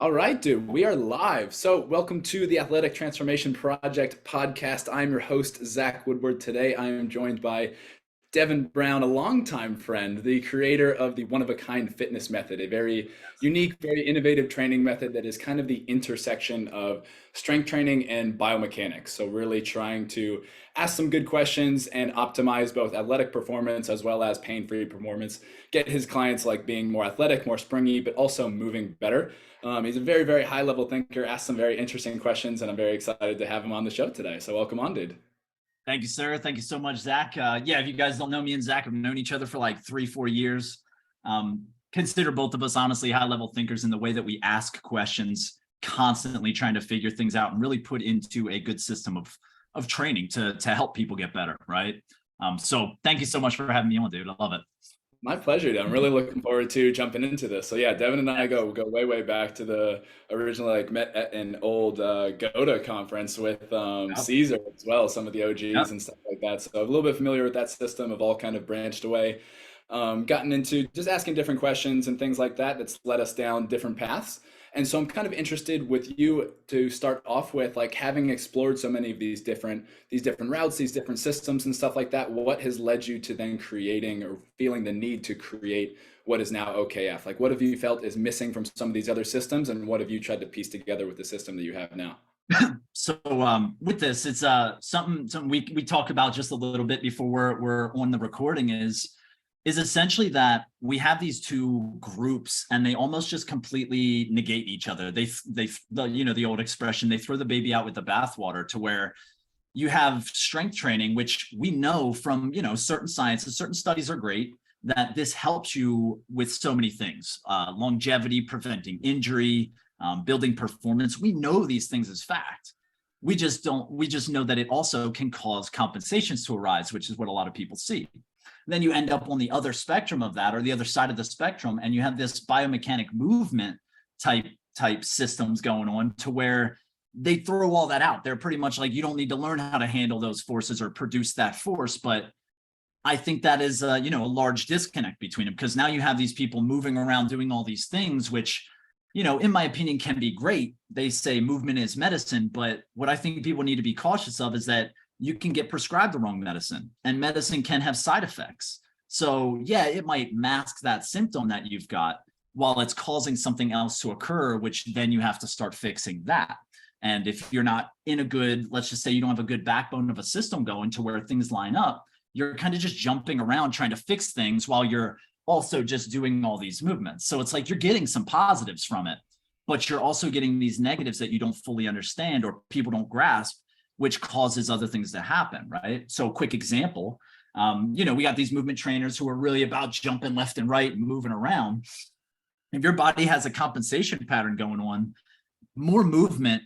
All right, dude, we are live. So, welcome to the Athletic Transformation Project podcast. I'm your host, Zach Woodward. Today, I am joined by Devon Brown, a longtime friend, the creator of the one of a kind fitness method, a very unique, very innovative training method that is kind of the intersection of strength training and biomechanics. So, really trying to ask some good questions and optimize both athletic performance as well as pain free performance, get his clients like being more athletic, more springy, but also moving better. He's a very, very high level thinker, asked some very interesting questions, and I'm very excited to have him on the show today. So, welcome on, dude. Thank you, sir. Thank you so much, Zach. Yeah, if you guys don't know, me and Zach have known each other for like 3-4 years. Consider both of us honestly high-level thinkers in the way that we ask questions, constantly trying to figure things out and really put into a good system of training to help people get better, right? So thank you so much for having me on, dude. I love it. My pleasure, dude. I'm really looking forward to jumping into this. So yeah, Devin and I go way way back to the originally like met at an old GOTA conference with Yep. Caesar as well, some of the OGs Yep. and stuff like that. So a little bit familiar with that system. Have all kind of branched away, gotten into just asking different questions and things like that. That's led us down different paths. And so I'm kind of interested with you to start off with, like having explored so many of these different routes, these different systems and stuff like that. What has led you to then creating or feeling the need to create what is now OKF? Like, what have you felt is missing from some of these other systems, and what have you tried to piece together with the system that you have now? So with this, it's something we talk about just a little bit before we're on the recording is essentially that we have these two groups and they almost just completely negate each other. The old expression, they throw the baby out with the bathwater, to where you have strength training, which we know from, certain sciences, certain studies are great, that this helps you with so many things, longevity, preventing injury, building performance. We know these things as fact. We just know that it also can cause compensations to arise, which is what a lot of people see. Then you end up on the other spectrum of that, or the other side of the spectrum, and you have this biomechanic movement type systems going on, to where they throw all that out. They're pretty much like, you don't need to learn how to handle those forces or produce that force. But I think that is a large disconnect between them, because now you have these people moving around doing all these things, which, in my opinion, can be great. They say movement is medicine, but what I think people need to be cautious of is that you can get prescribed the wrong medicine, and medicine can have side effects. So yeah, it might mask that symptom that you've got while it's causing something else to occur, which then you have to start fixing that. And if you're not in a good, let's just say you don't have a good backbone of a system going to where things line up, you're kind of just jumping around trying to fix things while you're also just doing all these movements. So it's like you're getting some positives from it, but you're also getting these negatives that you don't fully understand or people don't grasp, which causes other things to happen, right? So quick example, we got these movement trainers who are really about jumping left and right and moving around. If your body has a compensation pattern going on, more movement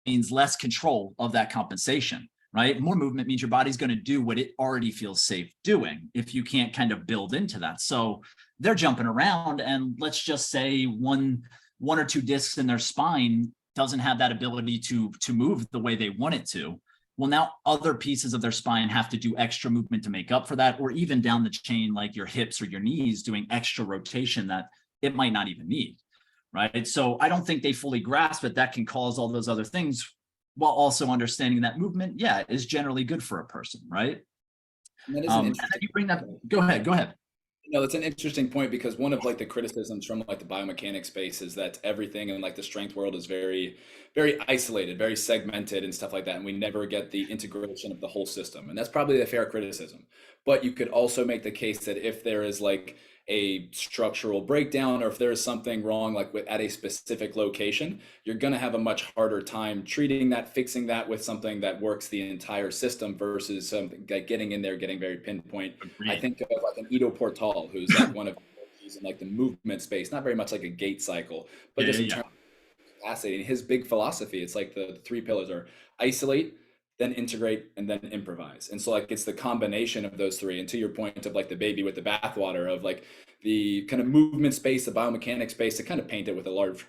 means less control of that compensation, right? More movement means your body's going to do what it already feels safe doing if you can't kind of build into that. So they're jumping around, and let's just say one or two discs in their spine doesn't have that ability to move the way they want it to. Well, now other pieces of their spine have to do extra movement to make up for that, or even down the chain, like your hips or your knees doing extra rotation that it might not even need, right? So I don't think they fully grasp it. That can cause all those other things, while also understanding that movement, yeah, is generally good for a person, right? And that is an And then interesting. you bring that, go ahead. That's an interesting point, because one of like the criticisms from like the biomechanics space is that everything in like the strength world is very, very isolated, very segmented and stuff like that. And we never get the integration of the whole system. And that's probably a fair criticism. But you could also make the case that if there is like a structural breakdown, or if there is something wrong like at a specific location, you're going to have a much harder time treating that, fixing that with something that works the entire system versus something like getting in there, getting very pinpoint. I Agreed. think of like an Ido Portal, who's like one of these in like the movement space, not very much like a gait cycle, but Yeah, just in yeah, terms of capacity. And his big philosophy, it's like the three pillars are isolate, then integrate, and then improvise. And so like it's the combination of those three. And to your point of like the baby with the bathwater, of like the kind of movement space, the biomechanics space, to kind of paint it with a large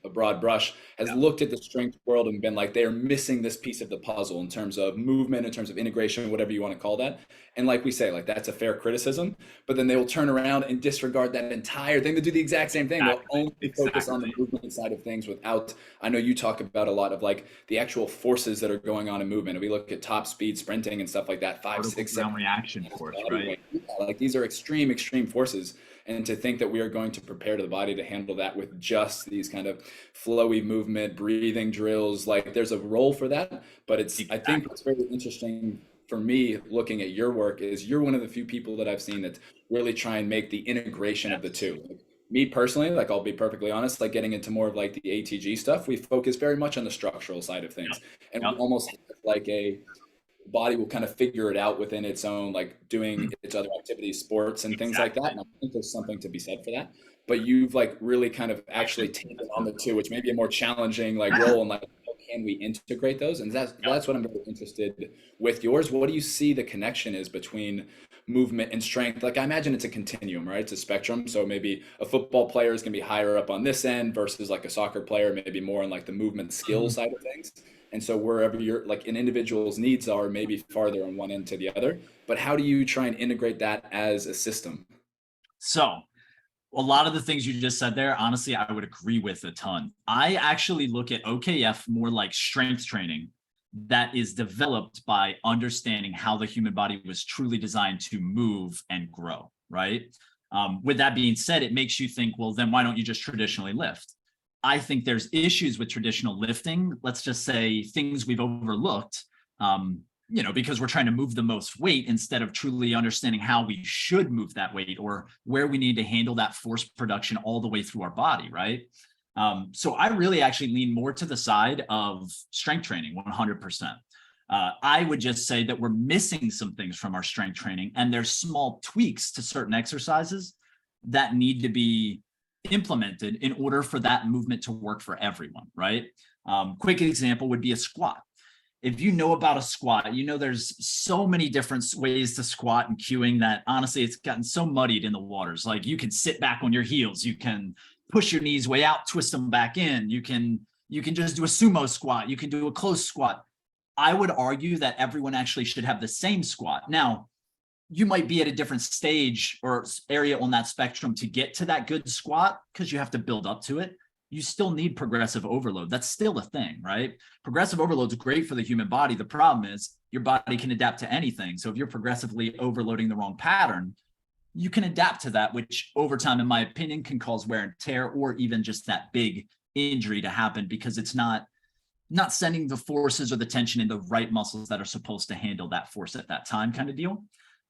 a broad brush, has looked at the strength world and been like, they are missing this piece of the puzzle in terms of movement, in terms of integration, whatever you want to call that. And like we say, like that's a fair criticism, but then they will turn around and disregard that entire thing to do the exact same thing. They'll only focus on the movement side of things without, I know you talk about a lot of like the actual forces that are going on in movement. If we look at top speed sprinting and stuff like that, 5, 6, 7 reaction force, right? Like these are extreme forces. And to think that we are going to prepare the body to handle that with just these kind of flowy movement, breathing drills, like there's a role for that. But I think what's very interesting for me looking at your work is you're one of the few people that I've seen that really try and make the integration of the two. Like, me personally, like I'll be perfectly honest, like getting into more of like the ATG stuff, we focus very much on the structural side of things. And we almost have like a body will kind of figure it out within its own, like doing its other activities, sports and things like that. And I think there's something to be said for that. But you've like really kind of actually taken on the two, which may be a more challenging like role, and like how can we integrate those? And that's what I'm very interested with yours. What do you see the connection is between movement and strength? Like I imagine it's a continuum, right? It's a spectrum. So maybe a football player is going to be higher up on this end versus like a soccer player, maybe more on like the movement skill side of things. And so wherever you're like an individual's needs are maybe farther on one end to the other, but how do you try and integrate that as a system? So a lot of the things you just said there, honestly, I would agree with a ton. I actually look at OKF more like strength training that is developed by understanding how the human body was truly designed to move and grow, right? With that being said, it makes you think, well, then why don't you just traditionally lift? I think there's issues with traditional lifting. Let's just say things we've overlooked, because we're trying to move the most weight instead of truly understanding how we should move that weight or where we need to handle that force production all the way through our body, right? So I really actually lean more to the side of strength training, 100%. I would just say that we're missing some things from our strength training, and there's small tweaks to certain exercises that need to be implemented in order for that movement to work for everyone, right? Quick example would be a squat. If you know about a squat, there's so many different ways to squat and cueing that honestly, it's gotten so muddied in the waters. Like you can sit back on your heels, you can push your knees way out, twist them back in. You can just do a sumo squat. You can do a close squat. I would argue that everyone actually should have the same squat. Now, you might be at a different stage or area on that spectrum to get to that good squat because you have to build up to it. You still need progressive overload. That's still a thing, right? Progressive overload is great for the human body. The problem is your body can adapt to anything. So if you're progressively overloading the wrong pattern, you can adapt to that, which over time, in my opinion, can cause wear and tear or even just that big injury to happen because it's not sending the forces or the tension in the right muscles that are supposed to handle that force at that time kind of deal.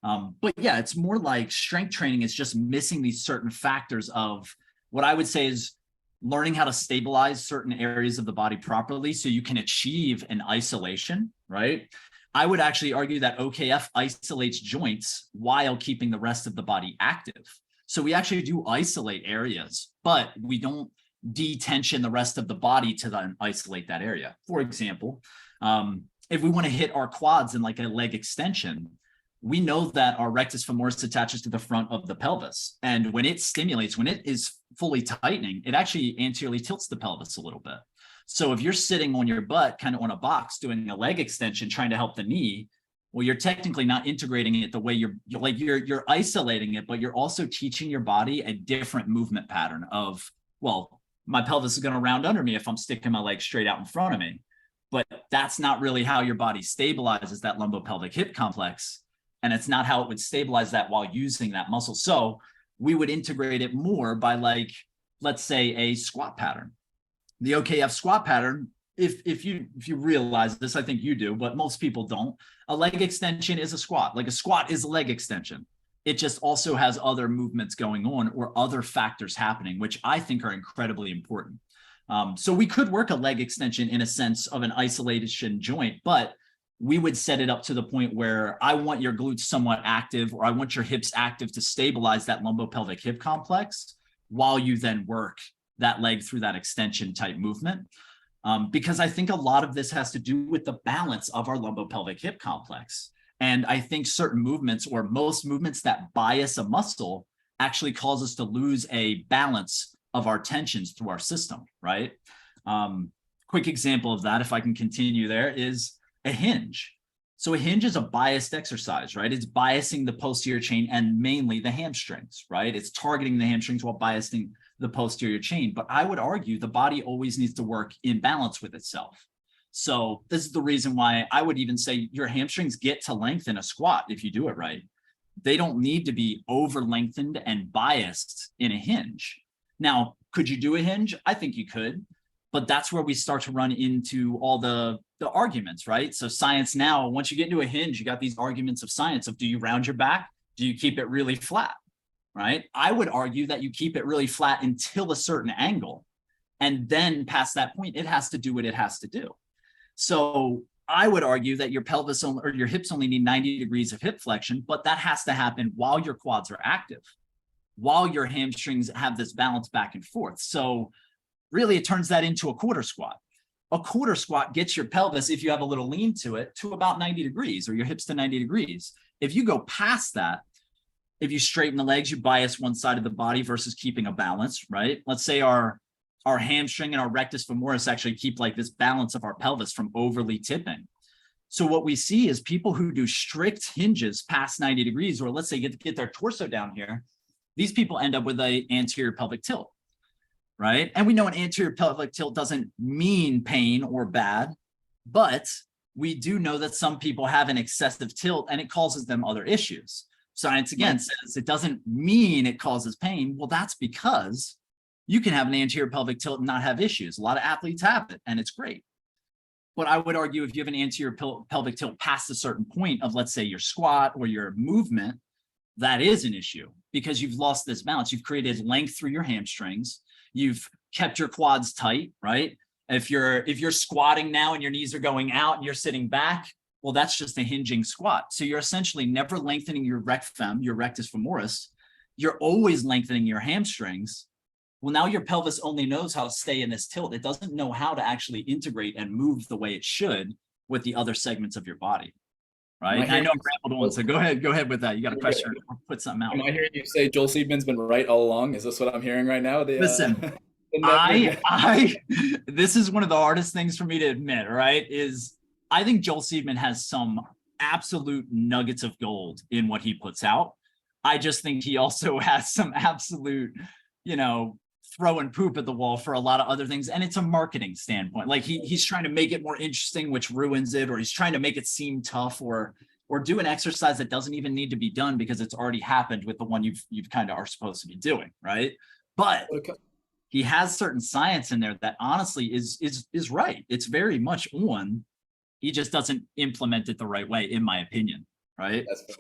But yeah, it's more like strength training is just missing these certain factors of what I would say is learning how to stabilize certain areas of the body properly so you can achieve an isolation, right? I would actually argue that OKF isolates joints while keeping the rest of the body active. So we actually do isolate areas, but we don't detension the rest of the body to then isolate that area. For example, if we want to hit our quads in like a leg extension, we know that our rectus femoris attaches to the front of the pelvis. And when it stimulates, when it is fully tightening, it actually anteriorly tilts the pelvis a little bit. So if you're sitting on your butt, kind of on a box, doing a leg extension, trying to help the knee, well, you're technically not integrating it the way you're isolating it, but you're also teaching your body a different movement pattern of, well, my pelvis is going to round under me if I'm sticking my leg straight out in front of me. But that's not really how your body stabilizes that lumbopelvic hip complex. And it's not how it would stabilize that while using that muscle. So we would integrate it more by like, let's say a squat pattern. The OKF squat pattern, if you realize this, I think you do, but most people don't. A leg extension is a squat. Like a squat is a leg extension. It just also has other movements going on or other factors happening, which I think are incredibly important. So we could work a leg extension in a sense of an isolation joint, but we would set it up to the point where I want your glutes somewhat active, or I want your hips active to stabilize that lumbopelvic hip complex while you then work that leg through that extension type movement. Because I think a lot of this has to do with the balance of our lumbopelvic hip complex. And I think certain movements or most movements that bias a muscle actually cause us to lose a balance of our tensions through our system, right? Quick example of that, if I can continue there, is a hinge. So a hinge is a biased exercise, right? It's biasing the posterior chain and mainly the hamstrings, right? It's targeting the hamstrings while biasing the posterior chain. But I would argue the body always needs to work in balance with itself. So this is the reason why I would even say your hamstrings get to length in a squat if you do it right. They don't need to be over lengthened and biased in a hinge. Now, could you do a hinge? I think you could, but that's where we start to run into all the arguments, right? So science now, once you get into a hinge, you got these arguments of science of, do you round your back? Do you keep it really flat, right? I would argue that you keep it really flat until a certain angle. And then past that point, it has to do what it has to do. So I would argue that your pelvis or your hips only need 90 degrees of hip flexion, but that has to happen while your quads are active, while your hamstrings have this balance back and forth. So really it turns that into a quarter squat. A quarter squat gets your pelvis, if you have a little lean to it, to about 90 degrees, or your hips to 90 degrees. If you go past that, if you straighten the legs, you bias one side of the body versus keeping a balance, right? Let's say our hamstring and our rectus femoris actually keep like this balance of our pelvis from overly tipping. So what we see is people who do strict hinges past 90 degrees, or let's say get their torso down here, these people end up with an anterior pelvic tilt, right? And we know an anterior pelvic tilt doesn't mean pain or bad, but we do know that some people have an excessive tilt and it causes them other issues. Science again says it doesn't mean it causes pain. Well, that's because you can have an anterior pelvic tilt and not have issues. A lot of athletes have it, and it's great. But I would argue if you have an anterior pelvic tilt past a certain point of, let's say, your squat or your movement, that is an issue because you've lost this balance. You've created length through your hamstrings. You've kept your quads tight, right? If you're squatting now and your knees are going out and you're sitting back, well, that's just a hinging squat. So you're essentially never lengthening your your rectus femoris. You're always lengthening your hamstrings. Well, now your pelvis only knows how to stay in this tilt. It doesn't know how to actually integrate and move the way it should with the other segments of your body, right? I know I'm rambled on, so go ahead with that. You got a question or put something out. Am I hearing you say Joel Seedman's been right all along? Is this what I'm hearing right now? Listen, this is one of the hardest things for me to admit, right? Is I think Joel Seedman has some absolute nuggets of gold in what he puts out. I just think he also has some absolute, throwing poop at the wall for a lot of other things. And it's a marketing standpoint. Like he's trying to make it more interesting, which ruins it, or he's trying to make it seem tough, or do an exercise that doesn't even need to be done because it's already happened with the one you've kind of are supposed to be doing, right? But he has certain science in there that honestly is right. It's very much on. He just doesn't implement it the right way, in my opinion, right? That's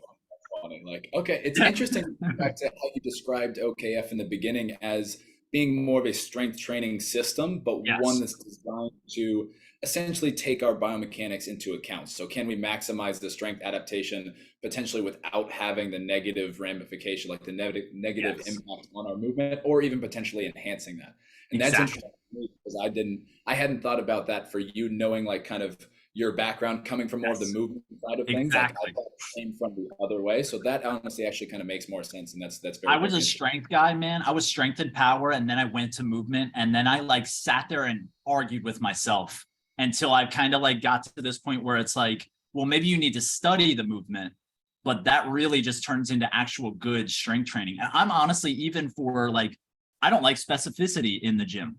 funny. Like, okay, it's interesting back to how you described OKF in the beginning as being more of a strength training system, but one that's designed to essentially take our biomechanics into account. So can we maximize the strength adaptation potentially without having the negative ramification, like the negative impact on our movement, or even potentially enhancing that? And that's interesting to me because I hadn't thought about that for you, knowing like kind of your background coming from more of the movement side of things. Like I thought it came from the other way. So that honestly actually kind of makes more sense. And that's very I was a strength guy, man. I was strength and power. And then I went to movement. And then I like sat there and argued with myself until I kind of like got to this point where it's like, well, maybe you need to study the movement, but that really just turns into actual good strength training. And I'm honestly, even for like, I don't like specificity in the gym.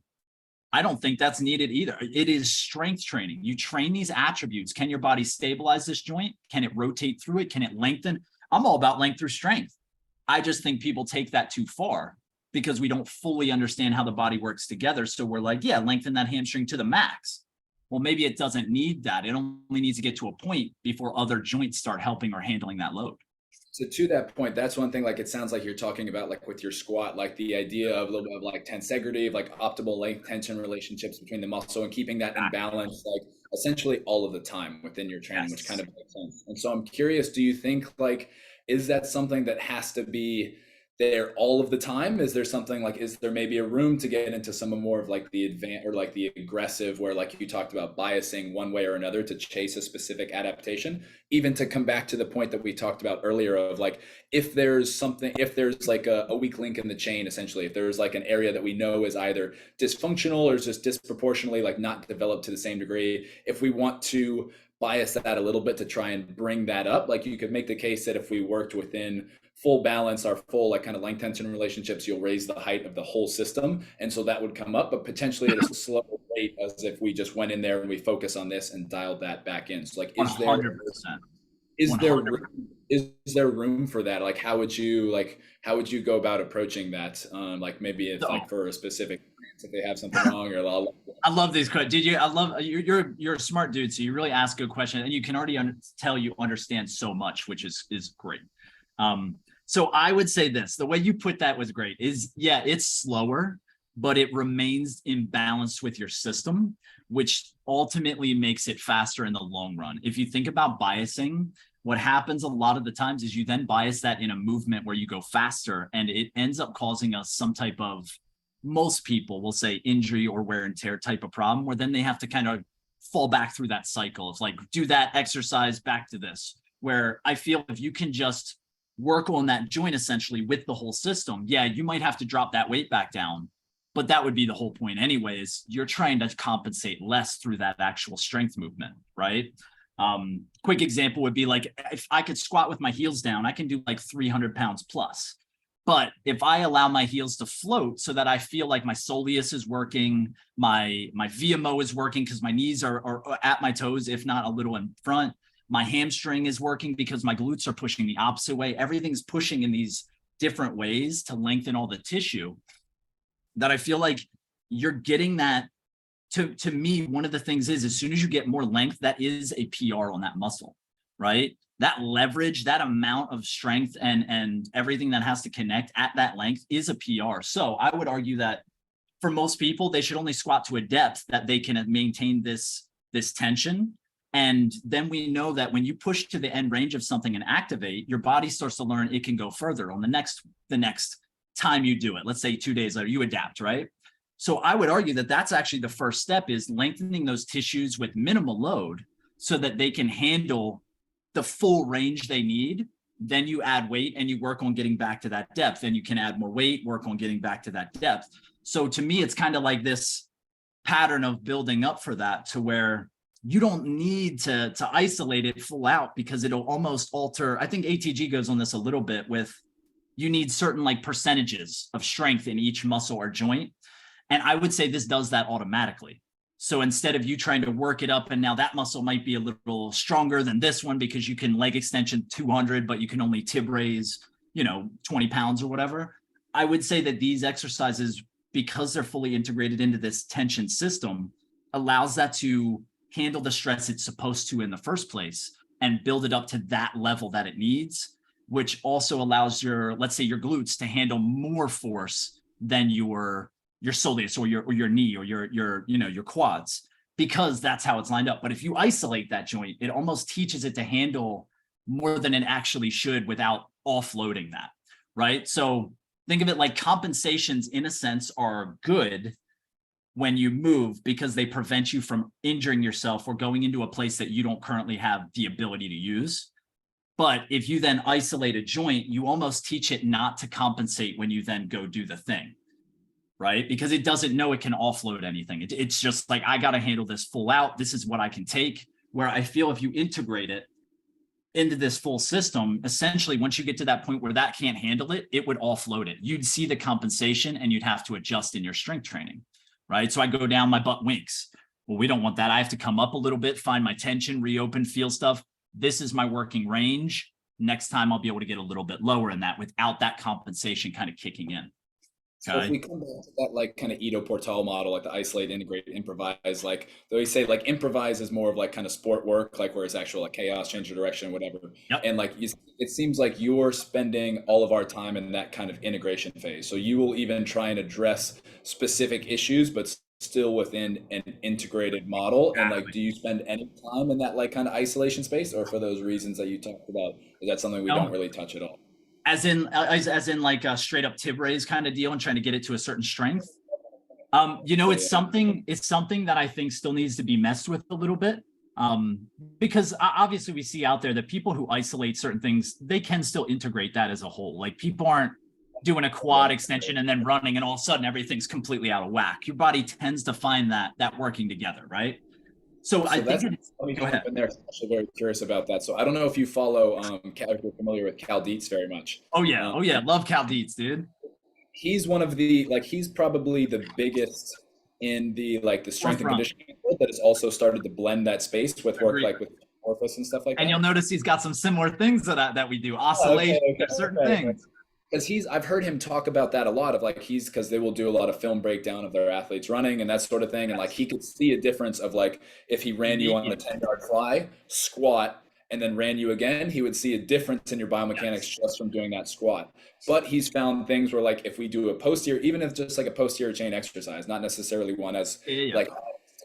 I don't think that's needed either. It is strength training. You train these attributes. Can your body stabilize this joint? Can it rotate through it? Can it lengthen? I'm all about length through strength. I just think people take that too far because we don't fully understand how the body works together. So we're like, yeah, lengthen that hamstring to the max. Well, maybe it doesn't need that. It only needs to get to a point before other joints start helping or handling that load. So to that point, that's one thing, like it sounds like you're talking about like with your squat, like the idea of a little bit of like tensegrity, of like optimal length tension relationships between the muscle and keeping that in balance, like essentially all of the time within your training, which kind of makes sense. And so I'm curious, do you think like, is that something that has to be there all of the time? Is there something like, is there maybe a room to get into some more of like the advanced or like the aggressive, where like you talked about biasing one way or another to chase a specific adaptation? Even to come back to the point that we talked about earlier of like, if there's something, if there's like a weak link in the chain, essentially, if there's like an area that we know is either dysfunctional or is just disproportionately like not developed to the same degree, if we want to bias that a little bit to try and bring that up, like you could make the case that if we worked within full balance, our full like kind of length tension relationships, you'll raise the height of the whole system. And so that would come up, but potentially at a slower rate, as if we just went in there and we focus on this and dialed that back in. So like, 100%. is there 100%. room, is there room for that? Like how would you go about approaching that? Like maybe it's So like for a specific client, if they have something wrong, or I love these questions. Did you? I love you're a smart dude, so you really ask good question, and you can already tell you understand so much, which is great. So I would say this: the way you put that was great. Is yeah, it's slower, but it remains imbalanced with your system, which ultimately makes it faster in the long run. If you think about biasing, what happens a lot of the times is you then bias that in a movement where you go faster, and it ends up causing us some type of, most people will say, injury or wear and tear type of problem, where then they have to kind of fall back through that cycle of like, do that exercise back to this. Where I feel if you can just work on that joint essentially with the whole system, yeah, you might have to drop that weight back down, but that would be the whole point anyways. You're trying to compensate less through that actual strength movement, right? Quick example would be like, if I could squat with my heels down, I can do like 300 pounds plus. But if I allow my heels to float so that I feel like my soleus is working, my VMO is working because my knees are at my toes, if not a little in front, my hamstring is working because my glutes are pushing the opposite way. Everything's pushing in these different ways to lengthen all the tissue, that I feel like you're getting that. To me, one of the things is, as soon as you get more length, that is a PR on that muscle, right? That leverage, that amount of strength and everything that has to connect at that length is a PR. So I would argue that for most people, they should only squat to a depth that they can maintain this tension. And then we know that when you push to the end range of something and activate, your body starts to learn it can go further on the next time you do it. Let's say 2 days later, you adapt, right? So I would argue that that's actually the first step, is lengthening those tissues with minimal load so that they can handle the full range they need. Then you add weight and you work on getting back to that depth. Then you can add more weight, work on getting back to that depth. So to me, it's kind of like this pattern of building up for that, to where you don't need to isolate it full out, because it'll almost alter. I think ATG goes on this a little bit with, you need certain like percentages of strength in each muscle or joint. And I would say this does that automatically. So instead of you trying to work it up, and now that muscle might be a little stronger than this one because you can leg extension 200, but you can only tib raise, 20 pounds or whatever. I would say that these exercises, because they're fully integrated into this tension system, allows that to handle the stress it's supposed to in the first place and build it up to that level that it needs, which also allows let's say your glutes to handle more force than your soleus or your knee or your quads, because that's how it's lined up. But if you isolate that joint, it almost teaches it to handle more than it actually should without offloading that, right? So think of it like compensations, in a sense, are good when you move, because they prevent you from injuring yourself or going into a place that you don't currently have the ability to use. But if you then isolate a joint, you almost teach it not to compensate when you then go do the thing, right? Because it doesn't know it can offload anything. It's just like, I got to handle this full out. This is what I can take. Where I feel if you integrate it into this full system, essentially, once you get to that point where that can't handle it, it would offload it. You'd see the compensation and you'd have to adjust in your strength training, right? So I go down, my butt winks. Well, we don't want that. I have to come up a little bit, find my tension, reopen, feel stuff. This is my working range. Next time I'll be able to get a little bit lower in that without that compensation kind of kicking in. So if we come back to that like kind of Ido Portal model, like the isolate, integrate, improvise, like they always say like improvise is more of like kind of sport work, like where it's actual like chaos, change of direction, whatever. Yep. And like it seems like you're spending all of our time in that kind of integration phase. So you will even try and address specific issues, but still within an integrated model. And like, do you spend any time in that like kind of isolation space, or for those reasons that you talked about, is that something we don't No, really touch at all? as in like a straight up tib raise kind of deal and trying to get it to a certain strength. Yeah, It's yeah. something that I think still needs to be messed with a little bit. Because obviously we see out there that people who isolate certain things, they can still integrate that as a whole. Like people aren't doing a quad extension and then running and all of a sudden everything's completely out of whack. Your body tends to find that working together, right? So I So think that's, it's, let me go jump ahead. in there. 'Cause I'm actually very curious about that. So I don't know if you follow, if you're familiar with Cal Dietz very much. Oh yeah, Um, oh yeah, love Cal Dietz, dude. he's one of the, like, he's probably the biggest in the, like, the strength and Forefront. conditioning field that has also started to blend that space with work, Agreed. like with Orphos and stuff like And you'll that. notice he's got some similar things that we do. Oh, okay, Oscillation, okay, there's certain okay. things. Because I've heard him talk about that a lot of like, because they will do a lot of film breakdown of their athletes running and that sort of thing. And like, Yes. he could see a difference of like, if he ran you on a Immediately. 10-yard fly, squat, and then ran you again, he would see a difference in your biomechanics Yes. just from doing that squat. But he's found things where like, if we do a posterior, even if just like a posterior chain exercise, not necessarily one as Yeah, yeah, yeah. like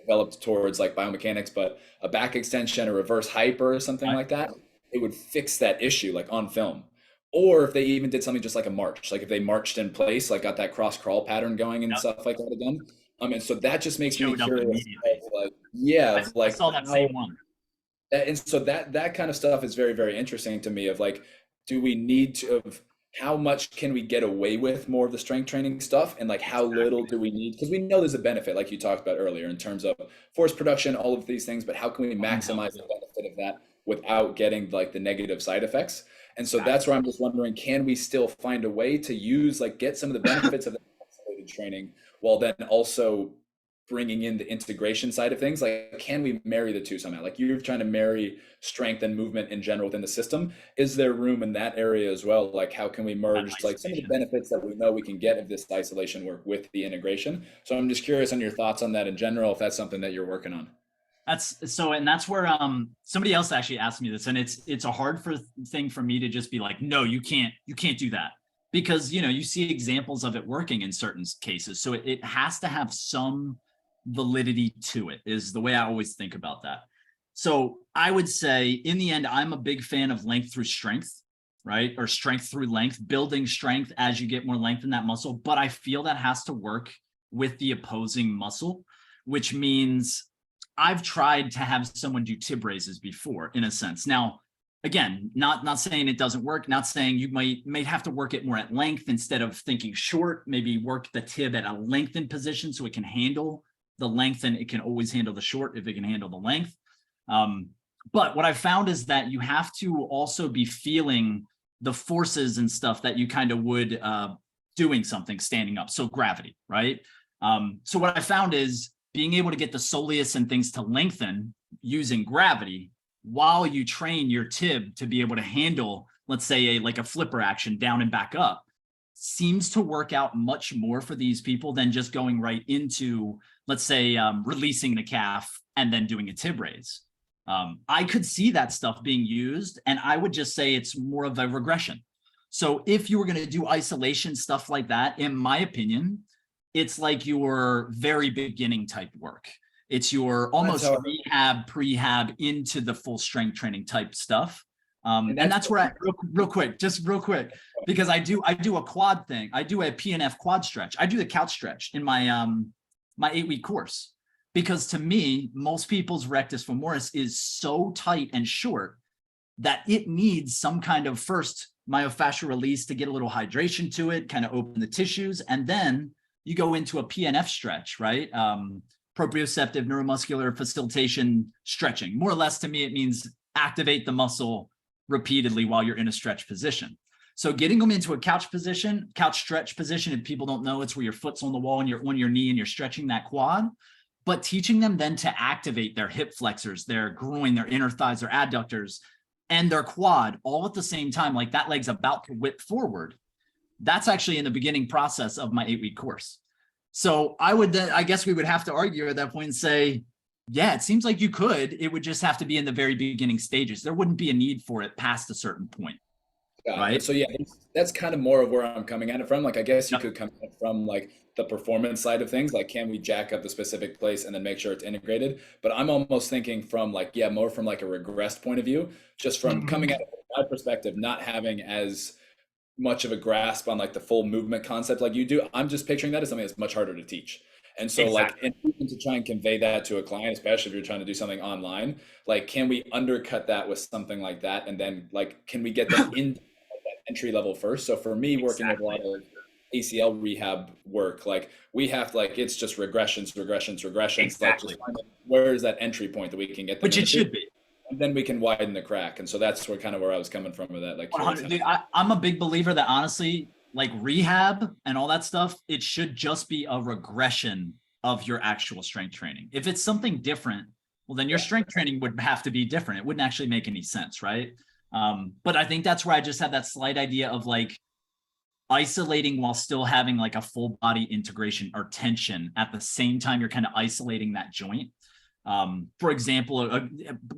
developed towards like biomechanics, but a back extension or reverse hyper or something Right. like that, it would fix that issue like on film. Or if they even did something just like a march, like if they marched in place, like got that cross crawl pattern going and Yep. stuff like that again. And so that just makes me Showed up curious immediately. of like, yeah, I, of I like saw that how, same one. and so that kind of stuff is very, very interesting to me of like, do we need to, of how much can we get away with more of the strength training stuff and like how little Exactly. do we need? Because we know there's a benefit, like you talked about earlier, in terms of force production, all of these things, but how can we maximize the Unhealthy. benefit of that without getting like the negative side effects? And so that's Exactly. where I'm just wondering, can we still find a way to use, like, get some of the benefits of the isolated training while then also bringing in the integration side of things? Like, can we marry the two somehow? Like, you're trying to marry strength and movement in general within the system. Is there room in that area as well? Like, how can we That merge like some of the isolation. benefits that we know we can get of this isolation work with the integration? So I'm just curious on your thoughts on that in general, if that's something that you're working on. That's so, and that's where somebody else actually asked me this, and it's a hard thing for me to just be like, no, you can't do that, because you see examples of it working in certain cases. So it has to have some validity to it, is the way I always think about that. So I would say in the end, I'm a big fan of length through strength, right? Or strength through length, building strength as you get more length in that muscle. But I feel that has to work with the opposing muscle, which means I've tried to have someone do tib raises before, in a sense. Now, again, not saying it doesn't work, not saying you might have to work it more at length instead of thinking short, maybe work the tib at a lengthened position so it can handle the length, and it can always handle the short if it can handle the length. But what I've found is that you have to also be feeling the forces and stuff that you kind of would doing something standing up. So gravity, right? So what I found is being able to get the soleus and things to lengthen using gravity while you train your tib to be able to handle, let's say, like a flipper action down and back up, seems to work out much more for these people than just going right into, let's say, releasing the calf and then doing a tib raise. I could see that stuff being used, and I would just say it's more of a regression. So if you were going to do isolation stuff like that, in my opinion, it's like your very beginning type work. It's your That's almost how, rehab, prehab into the full strength training type stuff. and And that's that's where real quick, because I do a quad thing. I do a PNF quad stretch. I do the couch stretch in my 8-week course, because to me, most people's rectus femoris is so tight and short that it needs some kind of first myofascial release to get a little hydration to it, kind of open the tissues, and then you go into a PNF stretch, right? Proprioceptive neuromuscular facilitation stretching. More or less, to me, it means activate the muscle repeatedly while you're in a stretch position. So getting them into a couch position, couch stretch position, if people don't know, it's where your foot's on the wall and you're on your knee and you're stretching that quad, but teaching them then to activate their hip flexors, their groin, their inner thighs, their adductors, and their quad all at the same time, like that leg's about to whip forward. That's actually in the beginning process of my 8-week course. So I guess we would have to argue at that point and say, yeah, it seems like you could. It would just have to be in the very beginning stages. There wouldn't be a need for it past a certain point, got it. right? So yeah, that's kind of more of where I'm coming at it from. Like, I guess you Yep. could come at it from like the performance side of things. Like, can we jack up the specific place and then make sure it's integrated? But I'm almost thinking from like, yeah, more from like a regressed point of view, just from coming Mhm. at it from my perspective, not having as much of a grasp on like the full movement concept like you do. I'm just picturing that as something that's much harder to teach. And so like Exactly. in to try and convey that to a client, especially if you're trying to do something online, like can we undercut that with something like that? And then like can we get them into that entry level first? So for me, working with a lot Exactly. of ACL rehab work, like we have to like it's just regressions, like just Exactly. find where is that entry point that we can get them Which it into, should be. and then we can widen the crack. And so that's where kind of where I was coming from with that, like curious 100. how Dude, I'm a big believer that honestly, like rehab and all that stuff, it should just be a regression of your actual strength training. If it's something different, well, then your yeah. strength training would have to be different. It wouldn't actually make any sense, right? But I think that's where I just had that slight idea of like isolating while still having like a full body integration or tension at the same time you're kind of isolating that joint. For example,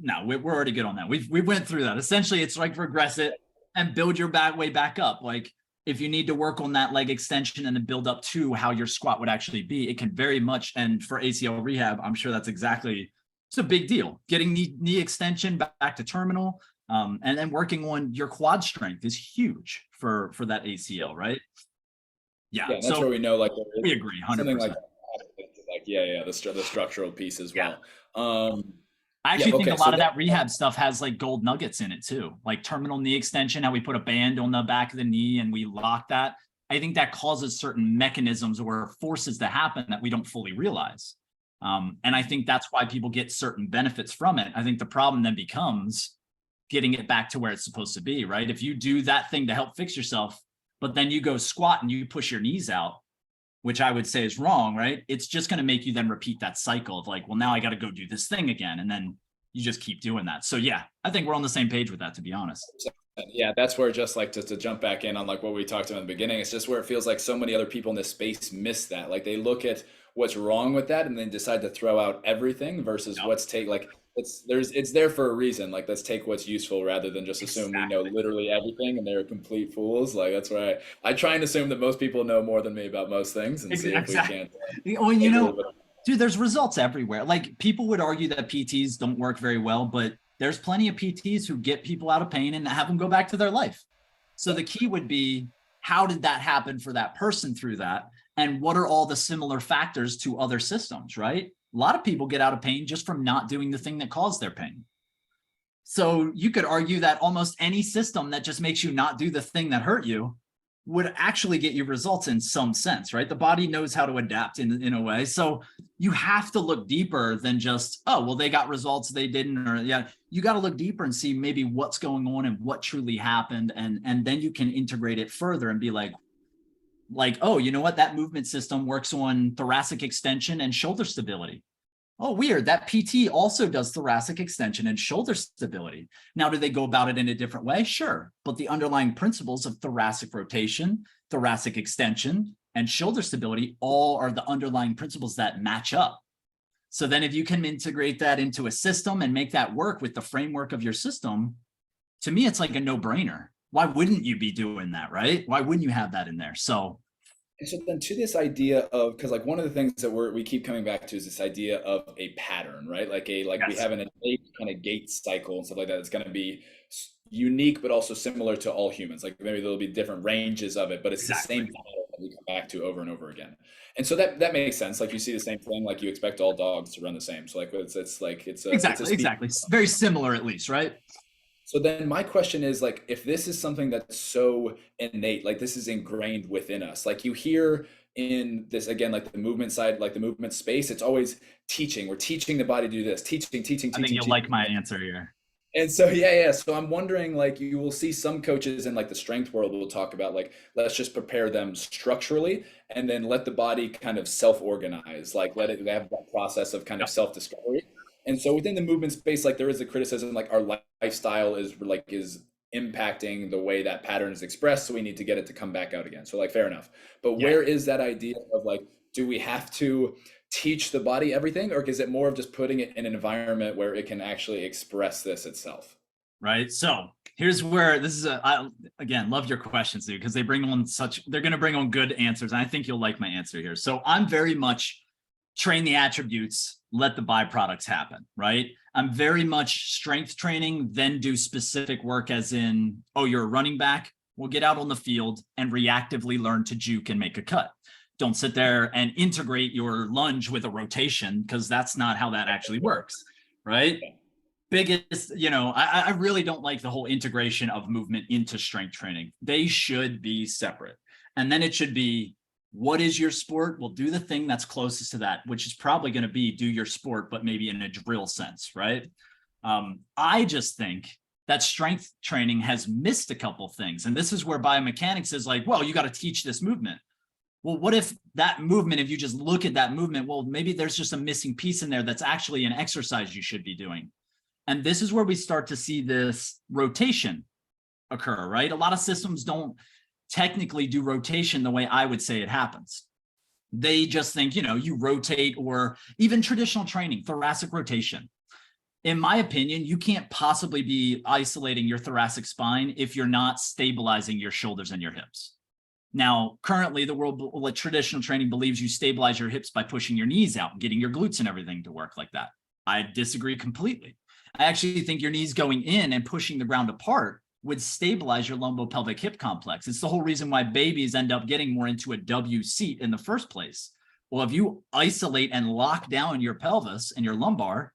no, we're already good on that. We went through that. Essentially, it's like regress it and build your back way back up. Like if you need to work on that leg extension and then build up to how your squat would actually be, it can very much. And for ACL rehab, I'm sure that's exactly, it's a big deal. Getting knee extension back to terminal, and then working on your quad strength is huge for that ACL, right? Yeah. Yeah, and that's So where we know like there we is agree, something 100%. like like yeah, the structural piece as Yeah. well. I Yeah, actually think a okay, so lot of then that rehab stuff has like gold nuggets in it too, like terminal knee extension, how we put a band on the back of the knee and we lock that. I think that causes certain mechanisms or forces to happen that we don't fully realize. And I think that's why people get certain benefits from it. I think the problem then becomes getting it back to where it's supposed to be, right? If you do that thing to help fix yourself, but then you go squat and you push your knees out, which I would say is wrong, right? It's just going to make you then repeat that cycle of like, well, now I got to go do this thing again. And then you just keep doing that. So yeah, I think we're on the same page with that, to be honest. yeah, that's where just like to jump back in on like what we talked about in the beginning, it's just where it feels like so many other people in this space miss that. Like they look at what's wrong with that and then decide to throw out everything versus Yep. what's take like it's there for a reason. Like let's take what's useful rather than just assume we know Exactly. literally everything and they're complete fools. Like that's why I try and assume that most people know more than me about most things and see if we Exactly. can't Well, take a little bit. dude, there's results everywhere. Like people would argue that PTs don't work very well, but there's plenty of PTs who get people out of pain and have them go back to their life. So the key would be, how did that happen for that person through that? And what are all the similar factors to other systems, right? A lot of people get out of pain just from not doing the thing that caused their pain. So you could argue that almost any system that just makes you not do the thing that hurt you would actually get you results in some sense, right? The body knows how to adapt in a way. So you have to look deeper than just, oh, well, they got results, they didn't, or yeah, you got to look deeper and see maybe what's going on and what truly happened. And then you can integrate it further and be like, oh, you know what? That movement system works on thoracic extension and shoulder stability. Oh, weird. That PT also does thoracic extension and shoulder stability. Now, do they go about it in a different way? Sure. But the underlying principles of thoracic rotation, thoracic extension, and shoulder stability all are the underlying principles that match up. So then if you can integrate that into a system and make that work with the framework of your system, to me, it's like a no-brainer. Why wouldn't you be doing that, right? Why wouldn't you have that in there? So And so then to this idea of, because like one of the things that we keep coming back to is this idea of a pattern, right? Like we yes, have an innate kind of gait cycle and stuff like that. It's going to be unique, but also similar to all humans. Like maybe there'll be different ranges of it, but it's the same exactly. pattern that we come back to over and over again. And so that makes sense. Like you see the same thing. Like you expect all dogs to run the same. So like it's like it's a Exactly, speed. exactly. Very similar, at least, right? So then my question is like if this is something that's so innate, like this is ingrained within us, like you hear in this again, like the movement side, like the movement space, it's always teaching. We're teaching the body to do this, I think you'll teaching. like my answer here. And so yeah. So I'm wondering, like you will see some coaches in like the strength world will talk about like let's just prepare them structurally and then let the body kind of self-organize, like let it have that process of kind of Yep. self-discovery. And so within the movement space, like there is a criticism, like our lifestyle is impacting the way that pattern is expressed. So we need to get it to come back out again. So like fair enough. But Yeah. where is that idea of like, do we have to teach the body everything, or is it more of just putting it in an environment where it can actually express this itself? Right. So here's where this is again, love your questions, dude, because they're going to bring on good answers. And I think you'll like my answer here. So I'm very much train the attributes, let the byproducts happen. Right. I'm very much strength training, then do specific work as in, oh, you're a running back. Well, get out on the field and reactively learn to juke and make a cut. Don't sit there and integrate your lunge with a rotation, because that's not how that actually works, right? Biggest, I really don't like the whole integration of movement into strength training. They should be separate. And then it should be, what is your sport? We'll do the thing that's closest to that, which is probably going to be do your sport, but maybe in a drill sense, right? I just think that strength training has missed a couple things. And this is where biomechanics is like, well, you got to teach this movement. Well, what if that movement, if you just look at that movement, well, maybe there's just a missing piece in there that's actually an exercise you should be doing. And this is where we start to see this rotation occur, right? A lot of systems don't technically do rotation the way I would say it happens. They just think, you rotate, or even traditional training, thoracic rotation. In my opinion, you can't possibly be isolating your thoracic spine if you're not stabilizing your shoulders and your hips. Now, currently, the world, like traditional training, believes you stabilize your hips by pushing your knees out and getting your glutes and everything to work like that. I disagree completely. I actually think your knees going in and pushing the ground apart would stabilize your lumbopelvic hip complex. It's the whole reason why babies end up getting more into a W seat in the first place. Well, if you isolate and lock down your pelvis and your lumbar,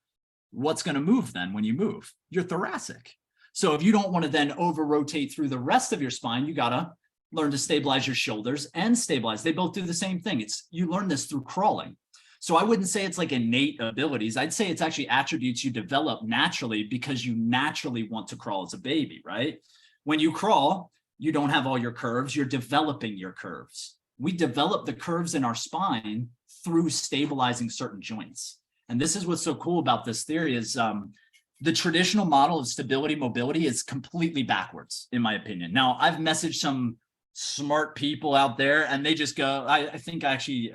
what's going to move then when you move? Your thoracic. So if you don't want to then over rotate through the rest of your spine, you got to learn to stabilize your shoulders and stabilize. They both do the same thing. You learn this through crawling. So I wouldn't say it's like innate abilities. I'd say it's actually attributes you develop naturally because you naturally want to crawl as a baby, right? When you crawl, you don't have all your curves. You're developing your curves. We develop the curves in our spine through stabilizing certain joints. And this is what's so cool about this theory is the traditional model of stability mobility is completely backwards, in my opinion. Now, I've messaged some smart people out there and they just go, I think actually,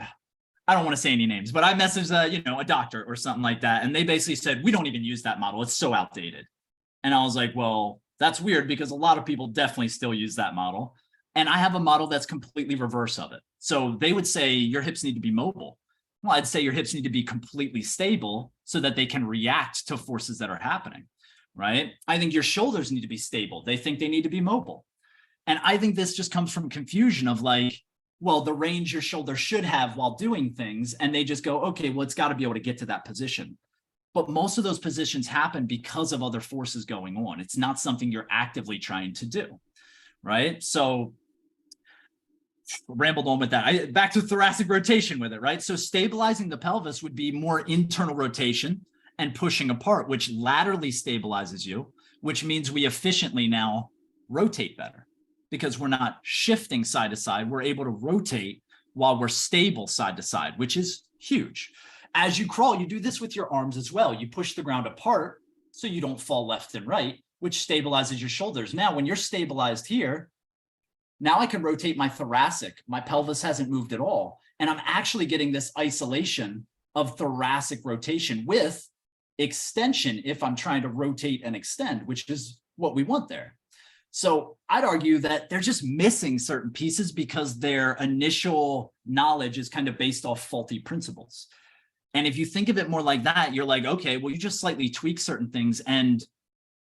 I don't want to say any names, but I messaged a doctor or something like that. And they basically said, we don't even use that model. It's so outdated. And I was like, well, that's weird because a lot of people definitely still use that model. And I have a model that's completely reverse of it. So they would say your hips need to be mobile. Well, I'd say your hips need to be completely stable so that they can react to forces that are happening, right? I think your shoulders need to be stable. They think they need to be mobile. And I think this just comes from confusion of like, well, the range your shoulder should have while doing things. And they just go, okay, well, it's got to be able to get to that position. But most of those positions happen because of other forces going on. It's not something you're actively trying to do, right? So rambled on with that. Back to thoracic rotation with it, right? So stabilizing the pelvis would be more internal rotation and pushing apart, which laterally stabilizes you, which means we efficiently now rotate better because we're not shifting side to side. We're able to rotate while we're stable side to side, which is huge. As you crawl, you do this with your arms as well. You push the ground apart so you don't fall left and right, which stabilizes your shoulders. Now, when you're stabilized here, now I can rotate my thoracic. My pelvis hasn't moved at all. And I'm actually getting this isolation of thoracic rotation with extension if I'm trying to rotate and extend, which is what we want there. So I'd argue that they're just missing certain pieces because their initial knowledge is kind of based off faulty principles. And if you think of it more like that, you're like, okay, well, you just slightly tweak certain things, and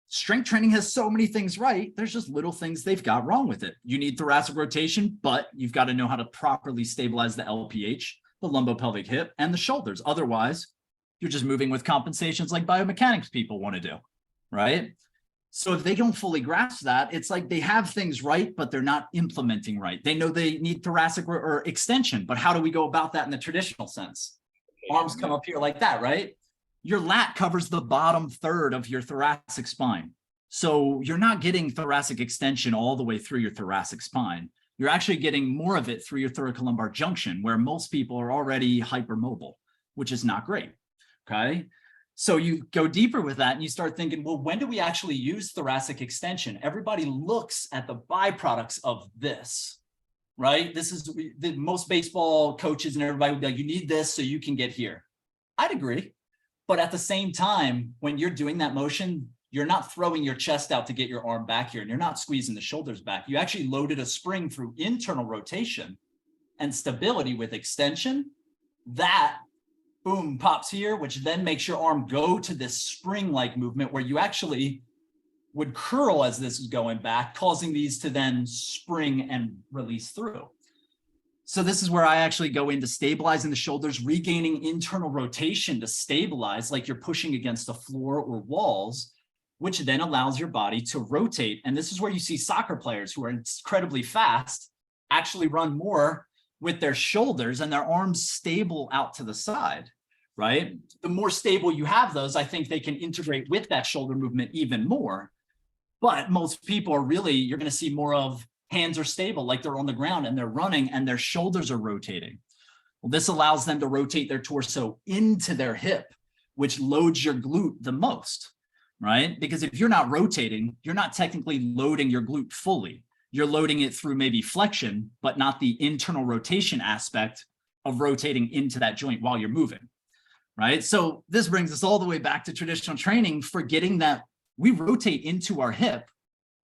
strength training has so many things right. There's just little things they've got wrong with it. You need thoracic rotation, but you've got to know how to properly stabilize the LPH, the lumbopelvic hip, and the shoulders. Otherwise, you're just moving with compensations like biomechanics people want to do, right? So if they don't fully grasp that, it's like they have things right, but they're not implementing right. They know they need thoracic or extension, but how do we go about that in the traditional sense? Arms come up here like that, right? Your lat covers the bottom third of your thoracic spine. So you're not getting thoracic extension all the way through your thoracic spine. You're actually getting more of it through your thoracolumbar junction, where most people are already hypermobile, which is not great, okay? So you go deeper with that and you start thinking, well, when do we actually use thoracic extension? Everybody looks at the byproducts of this, right? This is the most baseball coaches and everybody would be like, you need this so you can get here. I'd agree. But at the same time, when you're doing that motion, you're not throwing your chest out to get your arm back here and you're not squeezing the shoulders back. You actually loaded a spring through internal rotation and stability with extension. That boom pops here, which then makes your arm go to this spring-like movement where you actually would curl as this is going back, causing these to then spring and release through. So this is where I actually go into stabilizing the shoulders, regaining internal rotation to stabilize, like you're pushing against a floor or walls, which then allows your body to rotate. And this is where you see soccer players who are incredibly fast actually run more with their shoulders and their arms stable out to the side, right? The more stable you have those, I think they can integrate with that shoulder movement even more. But most people are really, you're going to see more of hands are stable, like they're on the ground and they're running and their shoulders are rotating. Well, this allows them to rotate their torso into their hip, which loads your glute the most, right? Because if you're not rotating, you're not technically loading your glute fully. You're loading it through maybe flexion, but not the internal rotation aspect of rotating into that joint while you're moving, right? So this brings us all the way back to traditional training, forgetting that we rotate into our hip,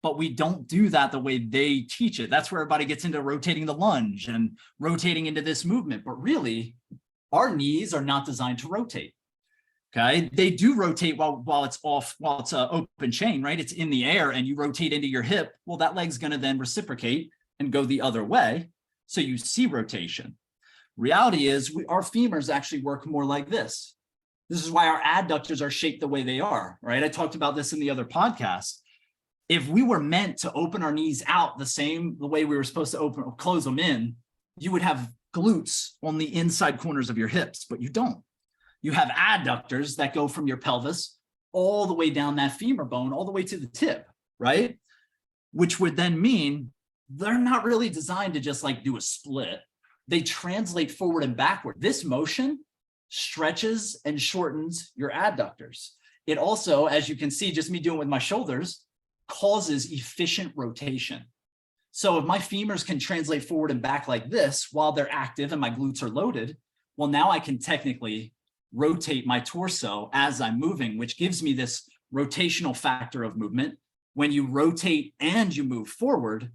but we don't do that the way they teach it. That's where everybody gets into rotating the lunge and rotating into this movement. But really, our knees are not designed to rotate. Okay, they do rotate while it's off, while it's an open chain, right? It's in the air and you rotate into your hip. Well, that leg's going to then reciprocate and go the other way. So you see rotation. Reality is our femurs actually work more like this. This is why our adductors are shaped the way they are, right? I talked about this in the other podcast. If we were meant to open our knees out the way we were supposed to open or close them in, you would have glutes on the inside corners of your hips, but you don't. You have adductors that go from your pelvis all the way down that femur bone, all the way to the tip, right? Which would then mean they're not really designed to just like do a split. They translate forward and backward. This motion stretches and shortens your adductors. It also, as you can see, just me doing it with my shoulders, causes efficient rotation. So if my femurs can translate forward and back like this while they're active and my glutes are loaded, well, now I can technically rotate my torso as I'm moving, which gives me this rotational factor of movement. When you rotate and you move forward,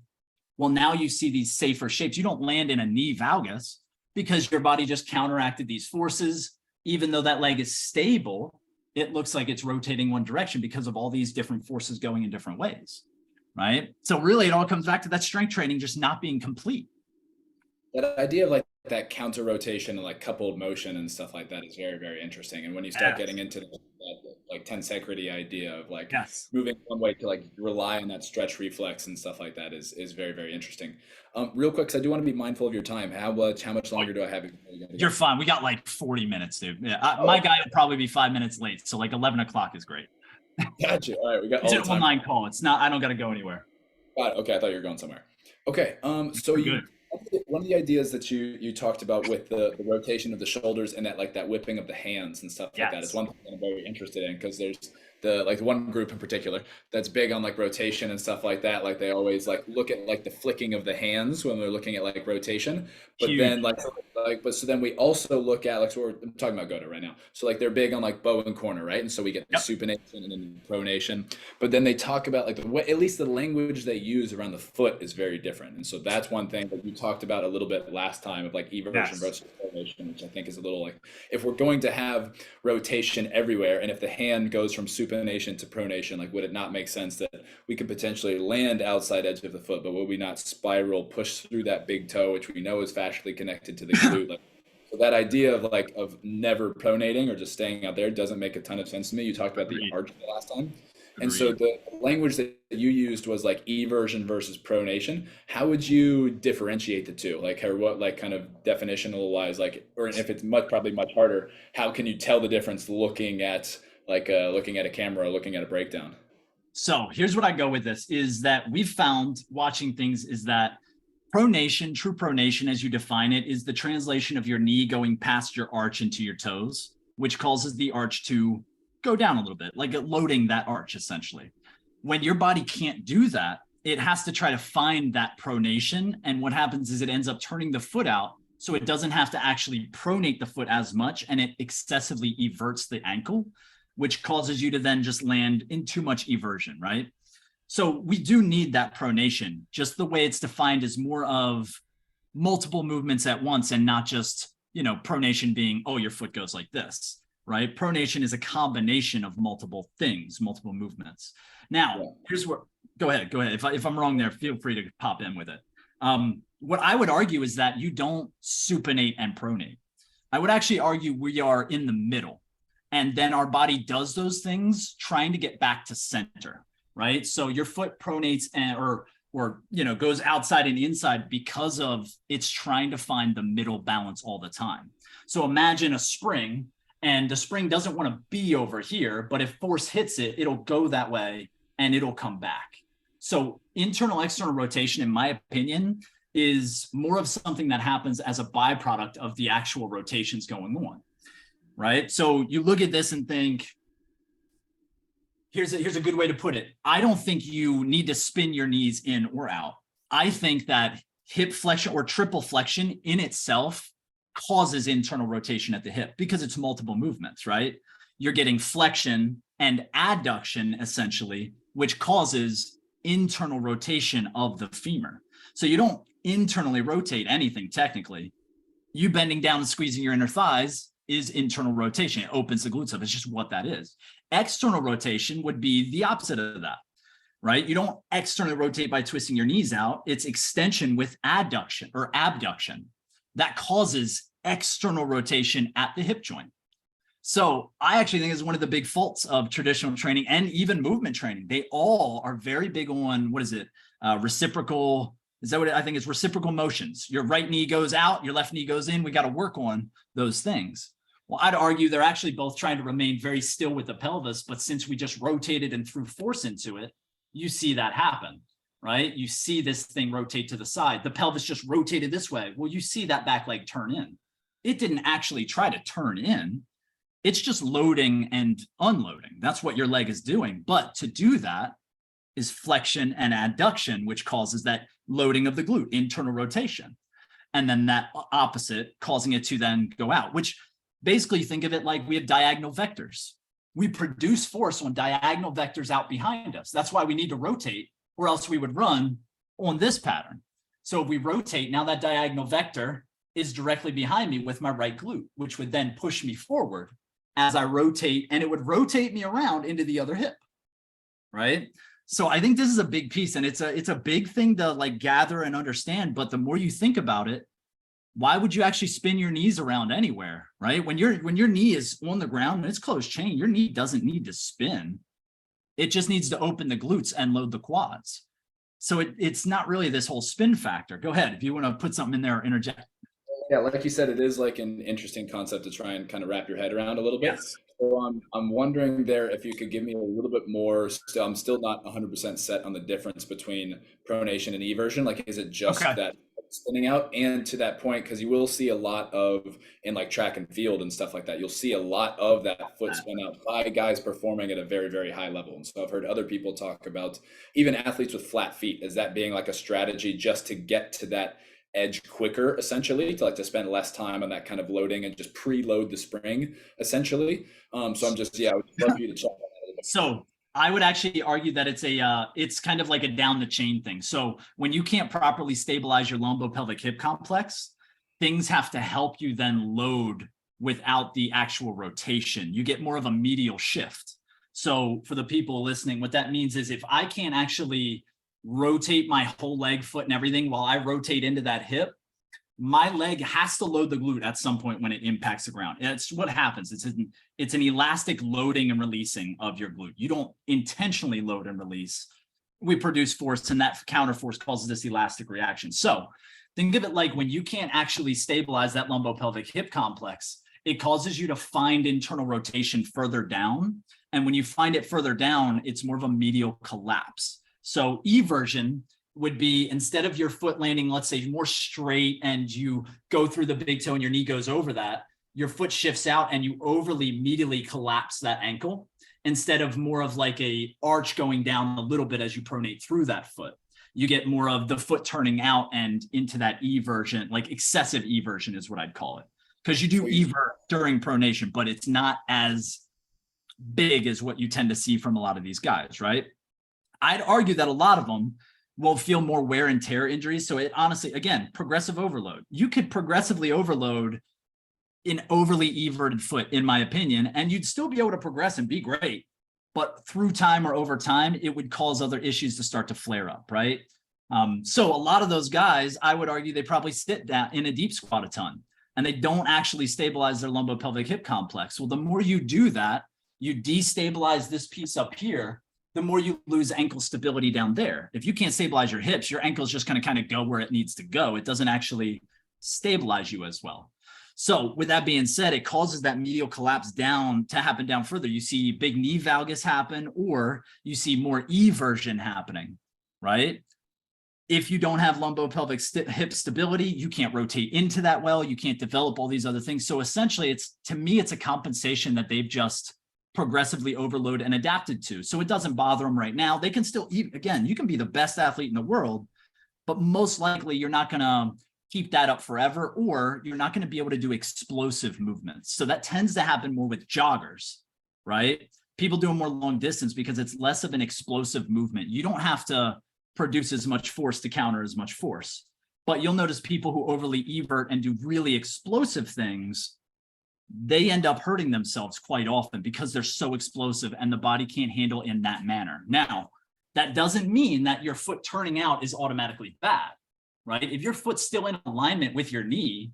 well, now you see these safer shapes. You don't land in a knee valgus because your body just counteracted these forces. Even though that leg is stable, it looks like it's rotating one direction because of all these different forces going in different ways, right? So really it all comes back to that strength training just not being complete. That idea of like that counter rotation and like coupled motion and stuff like that is very, very interesting. And when you start getting into that like tensegrity idea of like moving one way to like rely on that stretch reflex and stuff like that is very, very interesting. Real quick, because I do want to be mindful of your time. How much longer do I have? You're fine. We got like 40 minutes, dude. Yeah, my guy will probably be 5 minutes late. So like 11 o'clock is great. Gotcha. All right, we got it's all an the time. online call. It's not, I don't got to go anywhere. Got it. Okay, I thought you were going somewhere. Okay, so one of the ideas that you talked about with the rotation of the shoulders and that like that whipping of the hands and stuff like that is one thing that I'm very interested in, because there's the one group in particular that's big on like rotation and stuff like that. Like they always like look at like the flicking of the hands when they're looking at like rotation, but then so then we also look at like, so I'm talking about Goda right now. So like they're big on like bow and corner, right? And so we get the supination and then pronation, but then they talk about like the way, at least the language they use around the foot is very different. And so that's one thing that you talked about a little bit last time of like eversion versus pronation, which I think is a little like, if we're going to have rotation everywhere, and if the hand goes from supination to pronation, like would it not make sense that we could potentially land outside edge of the foot, but would we not spiral, push through that big toe, which we know is fascially connected to the glute? Like, so that idea of never pronating or just staying out there doesn't make a ton of sense to me. You talked about the arch the last time. And so the language that you used was like eversion versus pronation. How would you differentiate the two? Like, or what, like kind of definitional wise, like, or if it's probably much harder, how can you tell the difference looking at a camera or looking at a breakdown? So here's what I go with this is that we've found watching things is that pronation, true pronation, as you define it, is the translation of your knee going past your arch into your toes, which causes the arch to go down a little bit, like loading that arch essentially. When your body can't do that, it has to try to find that pronation. And what happens is it ends up turning the foot out so it doesn't have to actually pronate the foot as much, and it excessively everts the ankle, which causes you to then just land in too much eversion, right? So we do need that pronation. Just the way it's defined is more of multiple movements at once and not just, pronation being, oh, your foot goes like this, right? Pronation is a combination of multiple things, multiple movements. Now, here's where, go ahead. If I'm wrong there, feel free to pop in with it. What I would argue is that you don't supinate and pronate. I would actually argue we are in the middle. And then our body does those things trying to get back to center, right? So your foot pronates or goes outside and inside because of it's trying to find the middle balance all the time. So imagine a spring, and the spring doesn't want to be over here, but if force hits it, it'll go that way and it'll come back. So internal external rotation, in my opinion, is more of something that happens as a byproduct of the actual rotations going on, right? So you look at this and think, here's a good way to put it. I don't think you need to spin your knees in or out. I think that hip flexion or triple flexion in itself causes internal rotation at the hip because it's multiple movements, right? You're getting flexion and adduction essentially, which causes internal rotation of the femur. So you don't internally rotate anything technically. You bending down and squeezing your inner thighs is internal rotation. It opens the glutes up. It's just what that is. External rotation would be the opposite of that, right? You don't externally rotate by twisting your knees out. It's extension with adduction or abduction that causes external rotation at the hip joint. So I actually think it's one of the big faults of traditional training and even movement training. They all are very big on, reciprocal. Is that what I think is reciprocal motions? Your right knee goes out, your left knee goes in. We got to work on those things. Well, I'd argue they're actually both trying to remain very still with the pelvis, but since we just rotated and threw force into it, you see that happen, right? You see this thing rotate to the side. The pelvis just rotated this way. Well, you see that back leg turn in. It didn't actually try to turn in. It's just loading and unloading. That's what your leg is doing. But to do that is flexion and adduction, which causes that loading of the glute, internal rotation. And then that opposite causing it to then go out, which basically think of it like we have diagonal vectors. We produce force on diagonal vectors out behind us. That's why we need to rotate, or else we would run on this pattern. So if we rotate, now that diagonal vector is directly behind me with my right glute, which would then push me forward as I rotate, and it would rotate me around into the other hip, right? So I think this is a big piece, and it's a big thing to like gather and understand. But the more you think about it, why would you actually spin your knees around anywhere, right? When your knee is on the ground and it's closed chain, your knee doesn't need to spin. It just needs to open the glutes and load the quads. So it's not really this whole spin factor. Go ahead if you want to put something in there or interject. Yeah, like you said, it is like an interesting concept to try and kind of wrap your head around a little bit. Yes. So I'm wondering there if you could give me a little bit more. So I'm still not 100% set on the difference between pronation and eversion. Like, is it just Okay. that spinning out? And to that point, because you will see a lot of in like track and field and stuff like that, you'll see a lot of that foot spin out by guys performing at a very, very high level. And so I've heard other people talk about even athletes with flat feet as that being like a strategy just to get to that edge quicker, essentially, to spend less time on that kind of loading and just preload the spring, essentially. So I'm just, I would love for you to check on that. So I would actually argue that it's kind of like a down the chain thing. So when you can't properly stabilize your lumbopelvic hip complex, things have to help you then load without the actual rotation. You get more of a medial shift. So for the people listening, what that means is if I can't actually rotate my whole leg, foot, and everything while I rotate into that hip, my leg has to load the glute at some point when it impacts the ground. It's what happens. It's an elastic loading and releasing of your glute. You don't intentionally load and release. We produce force, and that counter force causes this elastic reaction. So think of it like when you can't actually stabilize that lumbopelvic hip complex, it causes you to find internal rotation further down. And when you find it further down, it's more of a medial collapse. So eversion would be instead of your foot landing, let's say more straight and you go through the big toe and your knee goes over that, your foot shifts out and you overly medially collapse that ankle instead of more of like a arch going down a little bit as you pronate through that foot. You get more of the foot turning out and into that eversion, like excessive eversion is what I'd call it. Because you do evert during pronation, but it's not as big as what you tend to see from a lot of these guys, right? I'd argue that a lot of them will feel more wear and tear injuries. So it honestly, again, progressive overload. You could progressively overload an overly everted foot, in my opinion, and you'd still be able to progress and be great. But through time or over time, it would cause other issues to start to flare up, right? So a lot of those guys, I would argue, they probably sit down in a deep squat a ton, and they don't actually stabilize their lumbopelvic hip complex. Well, the more you do that, you destabilize this piece up here, the more you lose ankle stability down there. If you can't stabilize your hips, your ankle's just going to kind of go where it needs to go. It doesn't actually stabilize you as well. So with that being said, it causes that medial collapse down to happen down further. You see big knee valgus happen, or you see more eversion happening, right? If you don't have lumbopelvic hip stability, you can't rotate into that well. You can't develop all these other things. So essentially, to me, it's a compensation that they've just progressively overloaded and adapted to. So it doesn't bother them right now. They can still, again, you can be the best athlete in the world, but most likely you're not going to keep that up forever, or you're not going to be able to do explosive movements. So that tends to happen more with joggers, right? People doing more long distance because it's less of an explosive movement. You don't have to produce as much force to counter as much force. But you'll notice people who overly evert and do really explosive things, they end up hurting themselves quite often because they're so explosive and the body can't handle in that manner. Now, that doesn't mean that your foot turning out is automatically bad, right? If your foot's still in alignment with your knee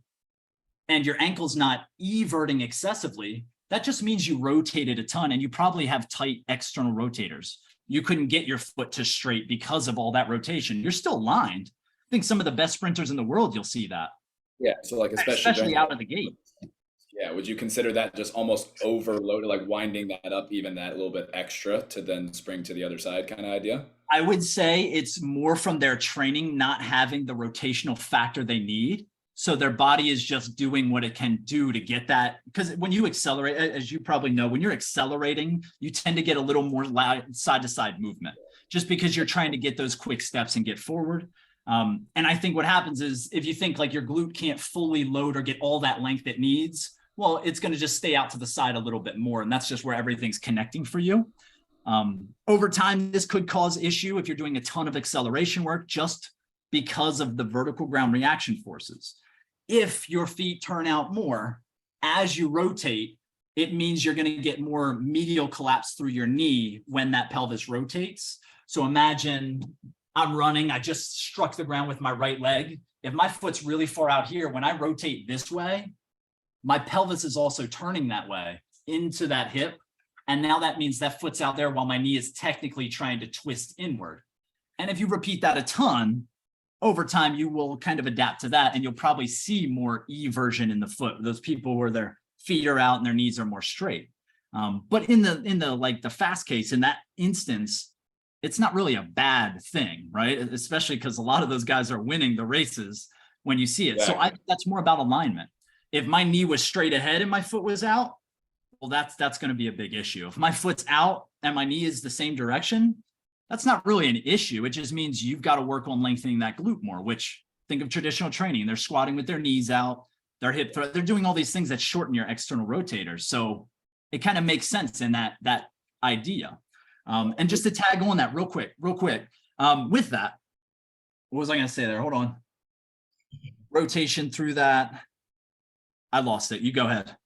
and your ankle's not everting excessively, that just means you rotated a ton and you probably have tight external rotators. You couldn't get your foot to straight because of all that rotation. You're still aligned. I think some of the best sprinters in the world, you'll see that. Yeah, so like especially out of the gate. Yeah, would you consider that just almost overloaded, like winding that up even that little bit extra to then spring to the other side kind of idea? I would say it's more from their training not having the rotational factor they need. So their body is just doing what it can do to get that. Because when you accelerate, as you probably know, when you're accelerating, you tend to get a little more side to side movement just because you're trying to get those quick steps and get forward. And I think what happens is if you think like your glute can't fully load or get all that length it needs, well, it's going to just stay out to the side a little bit more. And that's just where everything's connecting for you. Over time, this could cause issue if you're doing a ton of acceleration work just because of the vertical ground reaction forces. If your feet turn out more as you rotate, it means you're going to get more medial collapse through your knee when that pelvis rotates. So imagine I'm running, I just struck the ground with my right leg. If my foot's really far out here, when I rotate this way, my pelvis is also turning that way into that hip. And now that means that foot's out there while my knee is technically trying to twist inward. And if you repeat that a ton, over time, you will kind of adapt to that and you'll probably see more eversion in the foot. Those people where their feet are out and their knees are more straight. But in the like the fast case, in that instance, it's not really a bad thing, right? Especially because a lot of those guys are winning the races when you see it. Yeah. So I think that's more about alignment. If my knee was straight ahead and my foot was out, well, that's going to be a big issue. If my foot's out and my knee is the same direction, that's not really an issue. It just means you've got to work on lengthening that glute more, which think of traditional training. They're squatting with their knees out, their hip, they're doing all these things that shorten your external rotators. So it kind of makes sense in that idea. And just to tag on that real quick, with that, what was I going to say there? Hold on. Rotation through that. I lost it. You go ahead.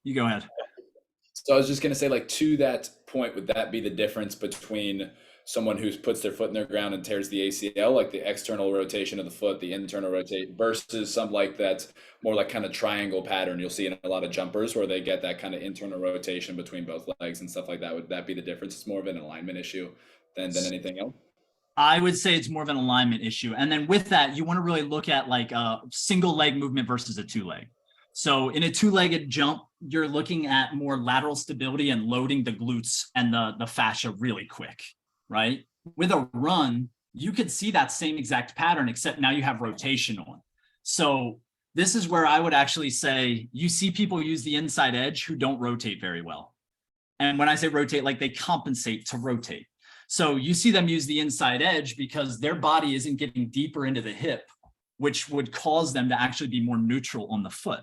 So I was just going to say, like, to that point, would that be the difference between someone who puts their foot in the ground and tears the ACL, like the external rotation of the foot, the internal rotate, versus some like that more like kind of triangle pattern you'll see in a lot of jumpers where they get that kind of internal rotation between both legs and stuff like that? Would that be the difference? It's more of an alignment issue than anything else? I would say it's more of an alignment issue. And then with that, you want to really look at like a single leg movement versus a two leg. So in a two-legged jump, you're looking at more lateral stability and loading the glutes and the fascia really quick, right? With a run, you could see that same exact pattern, except now you have rotation on. So this is where I would actually say you see people use the inside edge who don't rotate very well. And when I say rotate, like they compensate to rotate. So you see them use the inside edge because their body isn't getting deeper into the hip, which would cause them to actually be more neutral on the foot.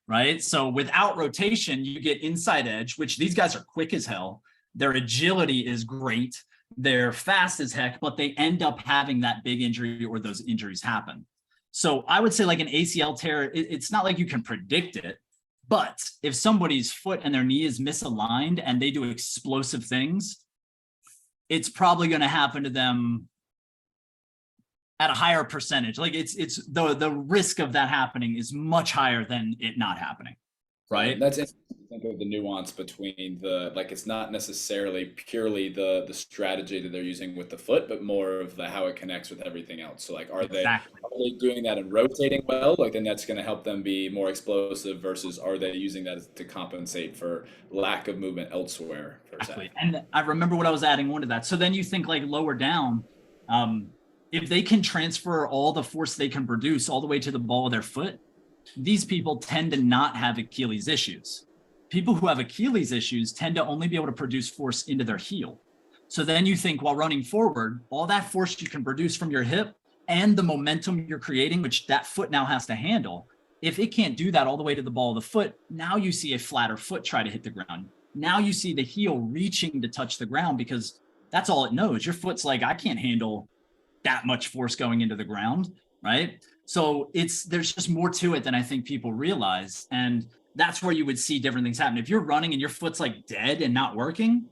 Right. So without rotation, you get inside edge, which these guys are quick as hell. Their agility is great. They're fast as heck, but they end up having that big injury or those injuries happen. So I would say like an ACL tear, it's not like you can predict it, But if somebody's foot and their knee is misaligned and they do explosive things, it's probably going to happen to them at a higher percentage. Like it's the risk of that happening is much higher than it not happening. Right. That's interesting to think of the nuance between the, like, it's not necessarily purely the strategy that they're using with the foot, but more of the how it connects with everything else. So like, Exactly. are they doing that and rotating well? Like then that's going to help them be more explosive versus are they using that to compensate for lack of movement elsewhere, per se? Exactly. And I remember what I was adding on to that. So then you think like lower down, if they can transfer all the force they can produce all the way to the ball of their foot, these people tend to not have Achilles issues. People who have Achilles issues tend to only be able to produce force into their heel. So then you think while running forward, all that force you can produce from your hip and the momentum you're creating, which that foot now has to handle, if it can't do that all the way to the ball of the foot, now you see a flatter foot try to hit the ground. Now you see the heel reaching to touch the ground because that's all it knows. Your foot's like, I can't handle that much force going into the ground, right? So there's just more to it than I think people realize. And that's where you would see different things happen. If you're running and your foot's like dead and not working,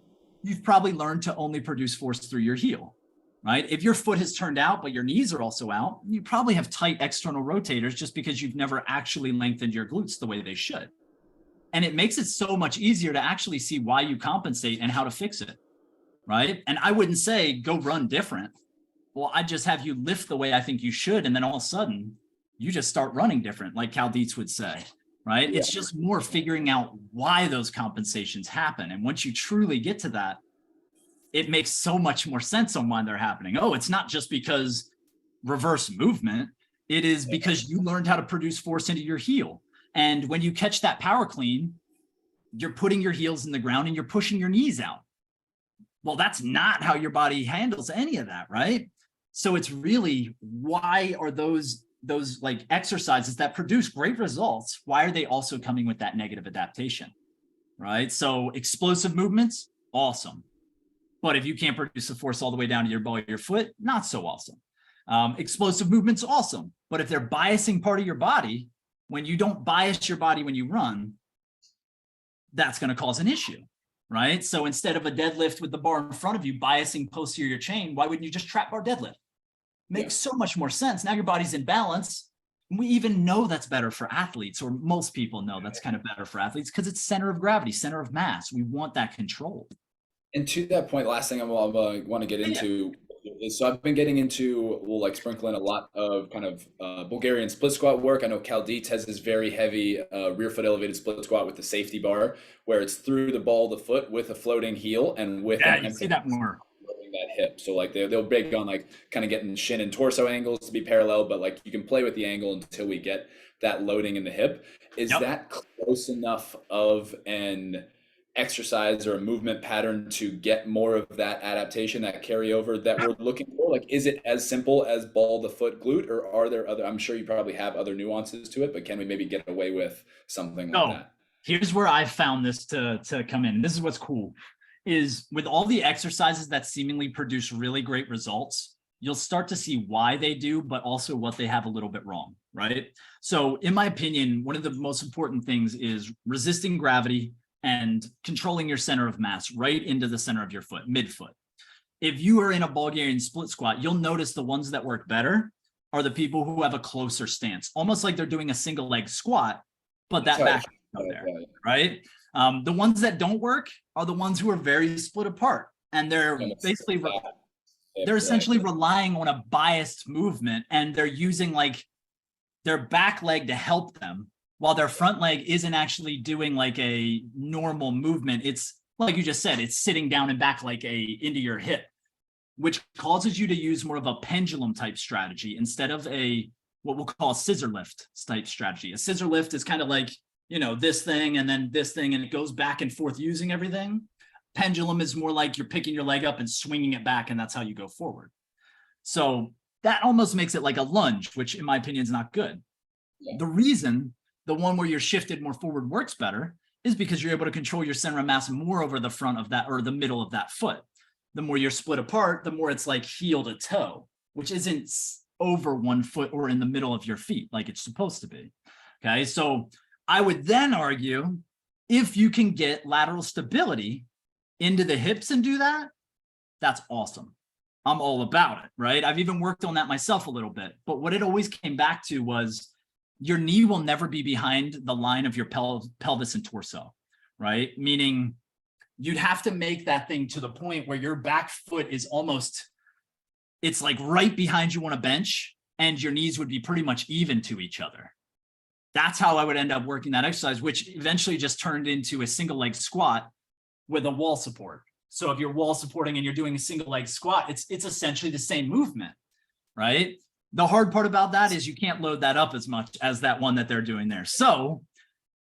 you've probably learned to only produce force through your heel, right? If your foot has turned out, but your knees are also out, you probably have tight external rotators just because you've never actually lengthened your glutes the way they should. And it makes it so much easier to actually see why you compensate and how to fix it, right? And I wouldn't say go run different. Well, I just have you lift the way I think you should. And then all of a sudden you just start running different, like Cal Dietz would say, right? Yeah. It's just more figuring out why those compensations happen. And once you truly get to that, it makes so much more sense on why they're happening. Oh, it's not just because reverse movement. It is because you learned how to produce force into your heel. And when you catch that power clean, you're putting your heels in the ground and you're pushing your knees out. Well, that's not how your body handles any of that, right? So it's really, why are those like exercises that produce great results, why are they also coming with that negative adaptation, right? So explosive movements, awesome. But if you can't produce the force all the way down to your ball of your foot, not so awesome. Explosive movements, awesome. But if they're biasing part of your body, when you don't bias your body when you run, that's going to cause an issue, right? So instead of a deadlift with the bar in front of you biasing posterior chain, why wouldn't you just trap bar deadlift? Makes so much more sense. Now your body's in balance. We even know that's better for athletes, or most people know that's kind of better for athletes because it's center of gravity, center of mass. We want that control. And to that point, last thing I want to get into is, so I've been getting into, we'll like sprinkle in a lot of kind of Bulgarian split squat work. I know Cal Dietz has this very heavy rear foot elevated split squat with the safety bar, where it's through the ball of the foot with a floating heel and with an you see that more. That hip. So like they'll big on like kind of getting shin and torso angles to be parallel, but like you can play with the angle until we get that loading in the hip. Is that close enough of an exercise or a movement pattern to get more of that adaptation, that carryover that we're looking for? Like, is it as simple as ball the foot glute, or are there other, I'm sure you probably have other nuances to it, but can we maybe get away with something like that? Here's where I found this to come in. This is what's cool. Is with all the exercises that seemingly produce really great results, you'll start to see why they do, but also what they have a little bit wrong, right? So in my opinion, one of the most important things is resisting gravity and controlling your center of mass right into the center of your foot, midfoot. If you are in a Bulgarian split squat, you'll notice the ones that work better are the people who have a closer stance, almost like they're doing a single leg squat, but that back up there, right? The ones that don't work are the ones who are very split apart, and they're basically they're essentially relying on a biased movement, and they're using like their back leg to help them while their front leg isn't actually doing like a normal movement. It's like you just said, it's sitting down and back like into your hip, which causes you to use more of a pendulum type strategy instead of a what we'll call a scissor lift type strategy. A scissor lift is kind of like, you know, this thing and then this thing, and it goes back and forth using everything. Pendulum is more like you're picking your leg up and swinging it back, and that's how you go forward. So that almost makes it like a lunge, which in my opinion is not good. The reason the one where you're shifted more forward works better is because you're able to control your center of mass more over the front of that or the middle of that foot. The more you're split apart, the more it's like heel to toe, which isn't over 1 foot or in the middle of your feet like it's supposed to be. Okay, so I would then argue if you can get lateral stability into the hips and do that, that's awesome. I'm all about it, right? I've even worked on that myself a little bit. But what it always came back to was your knee will never be behind the line of your pelvis and torso, right? Meaning you'd have to make that thing to the point where your back foot is almost, it's like right behind you on a bench, and your knees would be pretty much even to each other. That's how I would end up working that exercise, which eventually just turned into a single leg squat with a wall support. So if you're wall supporting and you're doing a single leg squat, it's essentially the same movement, right? The hard part about that is you can't load that up as much as that one that they're doing there. So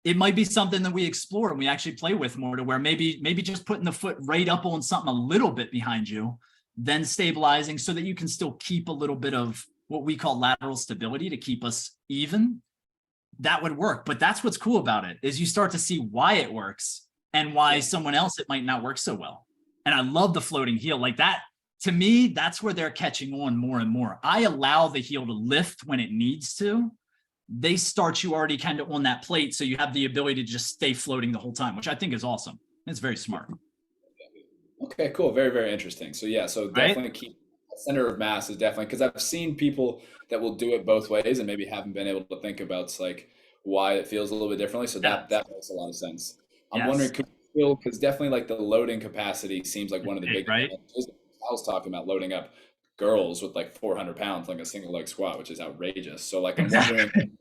it might be something that we explore and we actually play with more, to where maybe just putting the foot right up on something a little bit behind you, then stabilizing so that you can still keep a little bit of what we call lateral stability to keep us even. That would work. But that's what's cool about it, is you start to see why it works and why someone else it might not work so well. And I love the floating heel like that. To me, that's where they're catching on more and more. I allow the heel to lift when it needs to. They start you already kind of on that plate, so you have the ability to just stay floating the whole time, which I think is awesome. It's very smart. Okay, cool. Very, very interesting. So yeah, so definitely Right? keep center of mass is definitely, because I've seen people that will do it both ways and maybe haven't been able to think about like why it feels a little bit differently. So Yeah. that makes a lot of sense. I'm wondering, Yes. could you feel, because definitely like the loading capacity seems like one of the Big, big right? advantages. I was talking about loading up girls with like 400 pounds, like a single leg squat, which is outrageous. So like I'm wondering Exactly.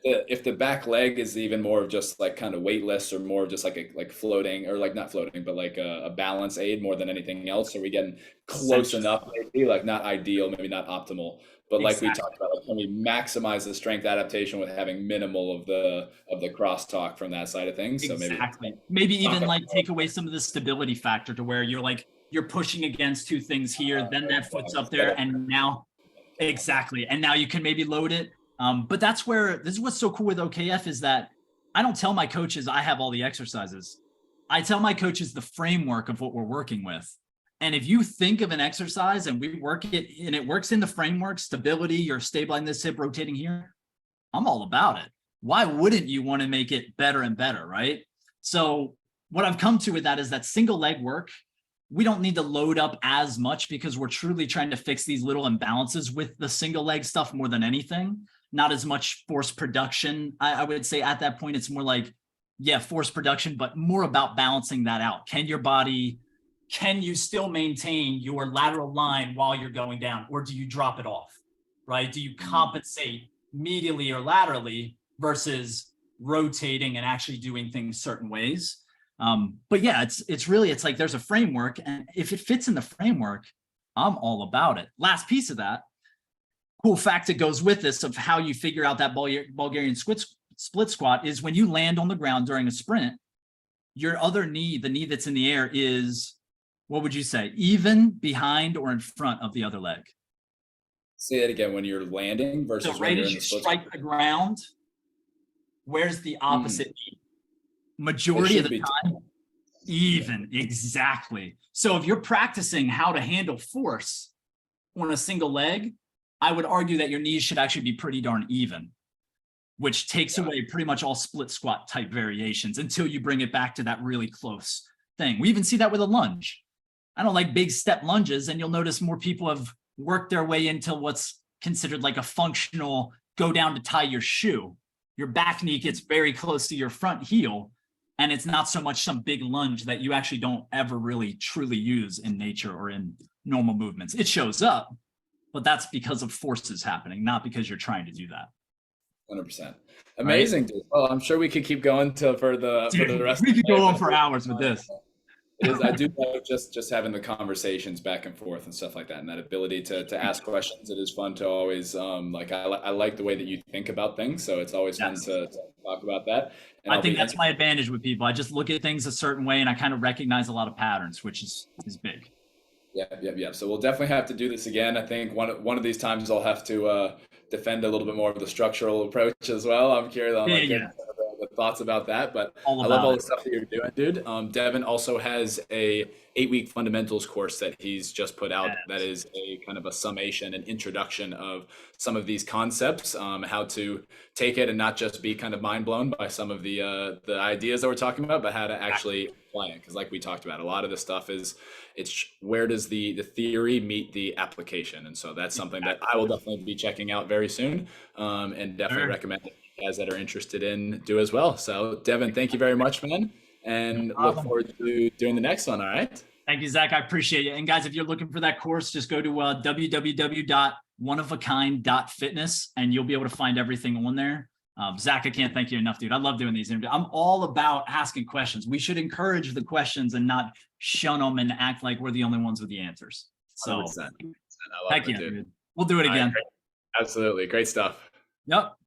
if the back leg is even more of just like kind of weightless, or more of just like like floating, or like not floating, but like a balance aid more than anything else. Are we getting close Essentially. enough? Maybe like not ideal, maybe not optimal, but like we Exactly. talked about, like, can we maximize the strength adaptation with having minimal of the crosstalk from that side of things? So maybe Exactly. Maybe even okay, like take away some of the stability factor, to where you're like, you're pushing against two things here, then that foot's up instead there, of and now exactly. And now you can maybe load it. But that's where, this is what's so cool with OKF, is that I don't tell my coaches I have all the exercises. I tell my coaches the framework of what we're working with. And if you think of an exercise and we work it and it works in the framework, stability, you're stabilizing this hip, rotating here, I'm all about it. Why wouldn't you want to make it better and better, right? So what I've come to with that is that single leg work, we don't need to load up as much, because we're truly trying to fix these little imbalances with the single leg stuff more than anything. Not as much force production. I would say at that point, it's more like, yeah, force production, but more about balancing that out. Can you still maintain your lateral line while you're going down, or do you drop it off, right? Do you compensate medially or laterally versus rotating and actually doing things certain ways? But yeah, it's really, it's like there's a framework, and if it fits in the framework, I'm all about it. Last piece of that cool fact that goes with this of how you figure out that Bulgarian split squat is when you land on the ground during a sprint, your other knee, the knee that's in the air, is, what would you say, even, behind, or in front of the other leg? say that again, when you're landing So versus when right you're as in you the split. strike the ground, where's the Mm, opposite knee? it Majority of should the be time, even. Exactly. So if you're practicing how to handle force on a single leg, I would argue that your knees should actually be pretty darn even, which takes away pretty much all split squat type variations until you bring it back to that really close thing. We even see that with a lunge. I don't like big step lunges, and you'll notice more people have worked their way into what's considered like a functional go down to tie your shoe. Your back knee gets very close to your front heel, and it's not so much some big lunge that you actually don't ever really truly use in nature or in normal movements. It shows up, but that's because of forces happening, not because you're trying to do that. 100%. Right? Amazing, dude. Well, I'm sure we could keep going to for the Dude, rest we of could the day, go on but for hours with this. it is. I do like just having the conversations back and forth and stuff like that, and that ability to ask questions. It is fun to always like I like the way that you think about things, so it's always fun Yes. to talk about that. And I I'll think be that's my interested. advantage with people. I just look at things a certain way and I kind of recognize a lot of patterns, which is big. Yeah, yeah, yeah. So we'll definitely have to do this again. I think one of these times I'll have to defend a little bit more of the structural approach as well. I'm curious. I'm Yeah, like, yeah. the thoughts about that, but All I love about all it. the stuff that you're doing, dude. Devon also has a 8-week fundamentals course that he's just put out that Yes. is a kind of a summation and introduction of some of these concepts, how to take it and not just be kind of mind blown by some of the ideas that we're talking about, but how to actually apply it. Because like we talked about, a lot of this stuff is it's where does the theory meet the application, and so that's something that I will definitely be checking out very soon, and definitely Sure. recommend that you guys that are interested in do as well. So Devin, thank you very much, man, No and look problem. forward to doing the next one. All right. Thank you, Zach. I appreciate it. And guys, if you're looking for that course, just go to www.oneofakind.fitness and you'll be able to find everything on there. Zach, I can't thank you enough, dude. I love doing these interviews. I'm all about asking questions. We should encourage the questions and not shun them and act like we're the only ones with the answers. So 100%. I love heck it, yeah, dude. dude. We'll do it All right, again. great. Absolutely. Great stuff. Yep.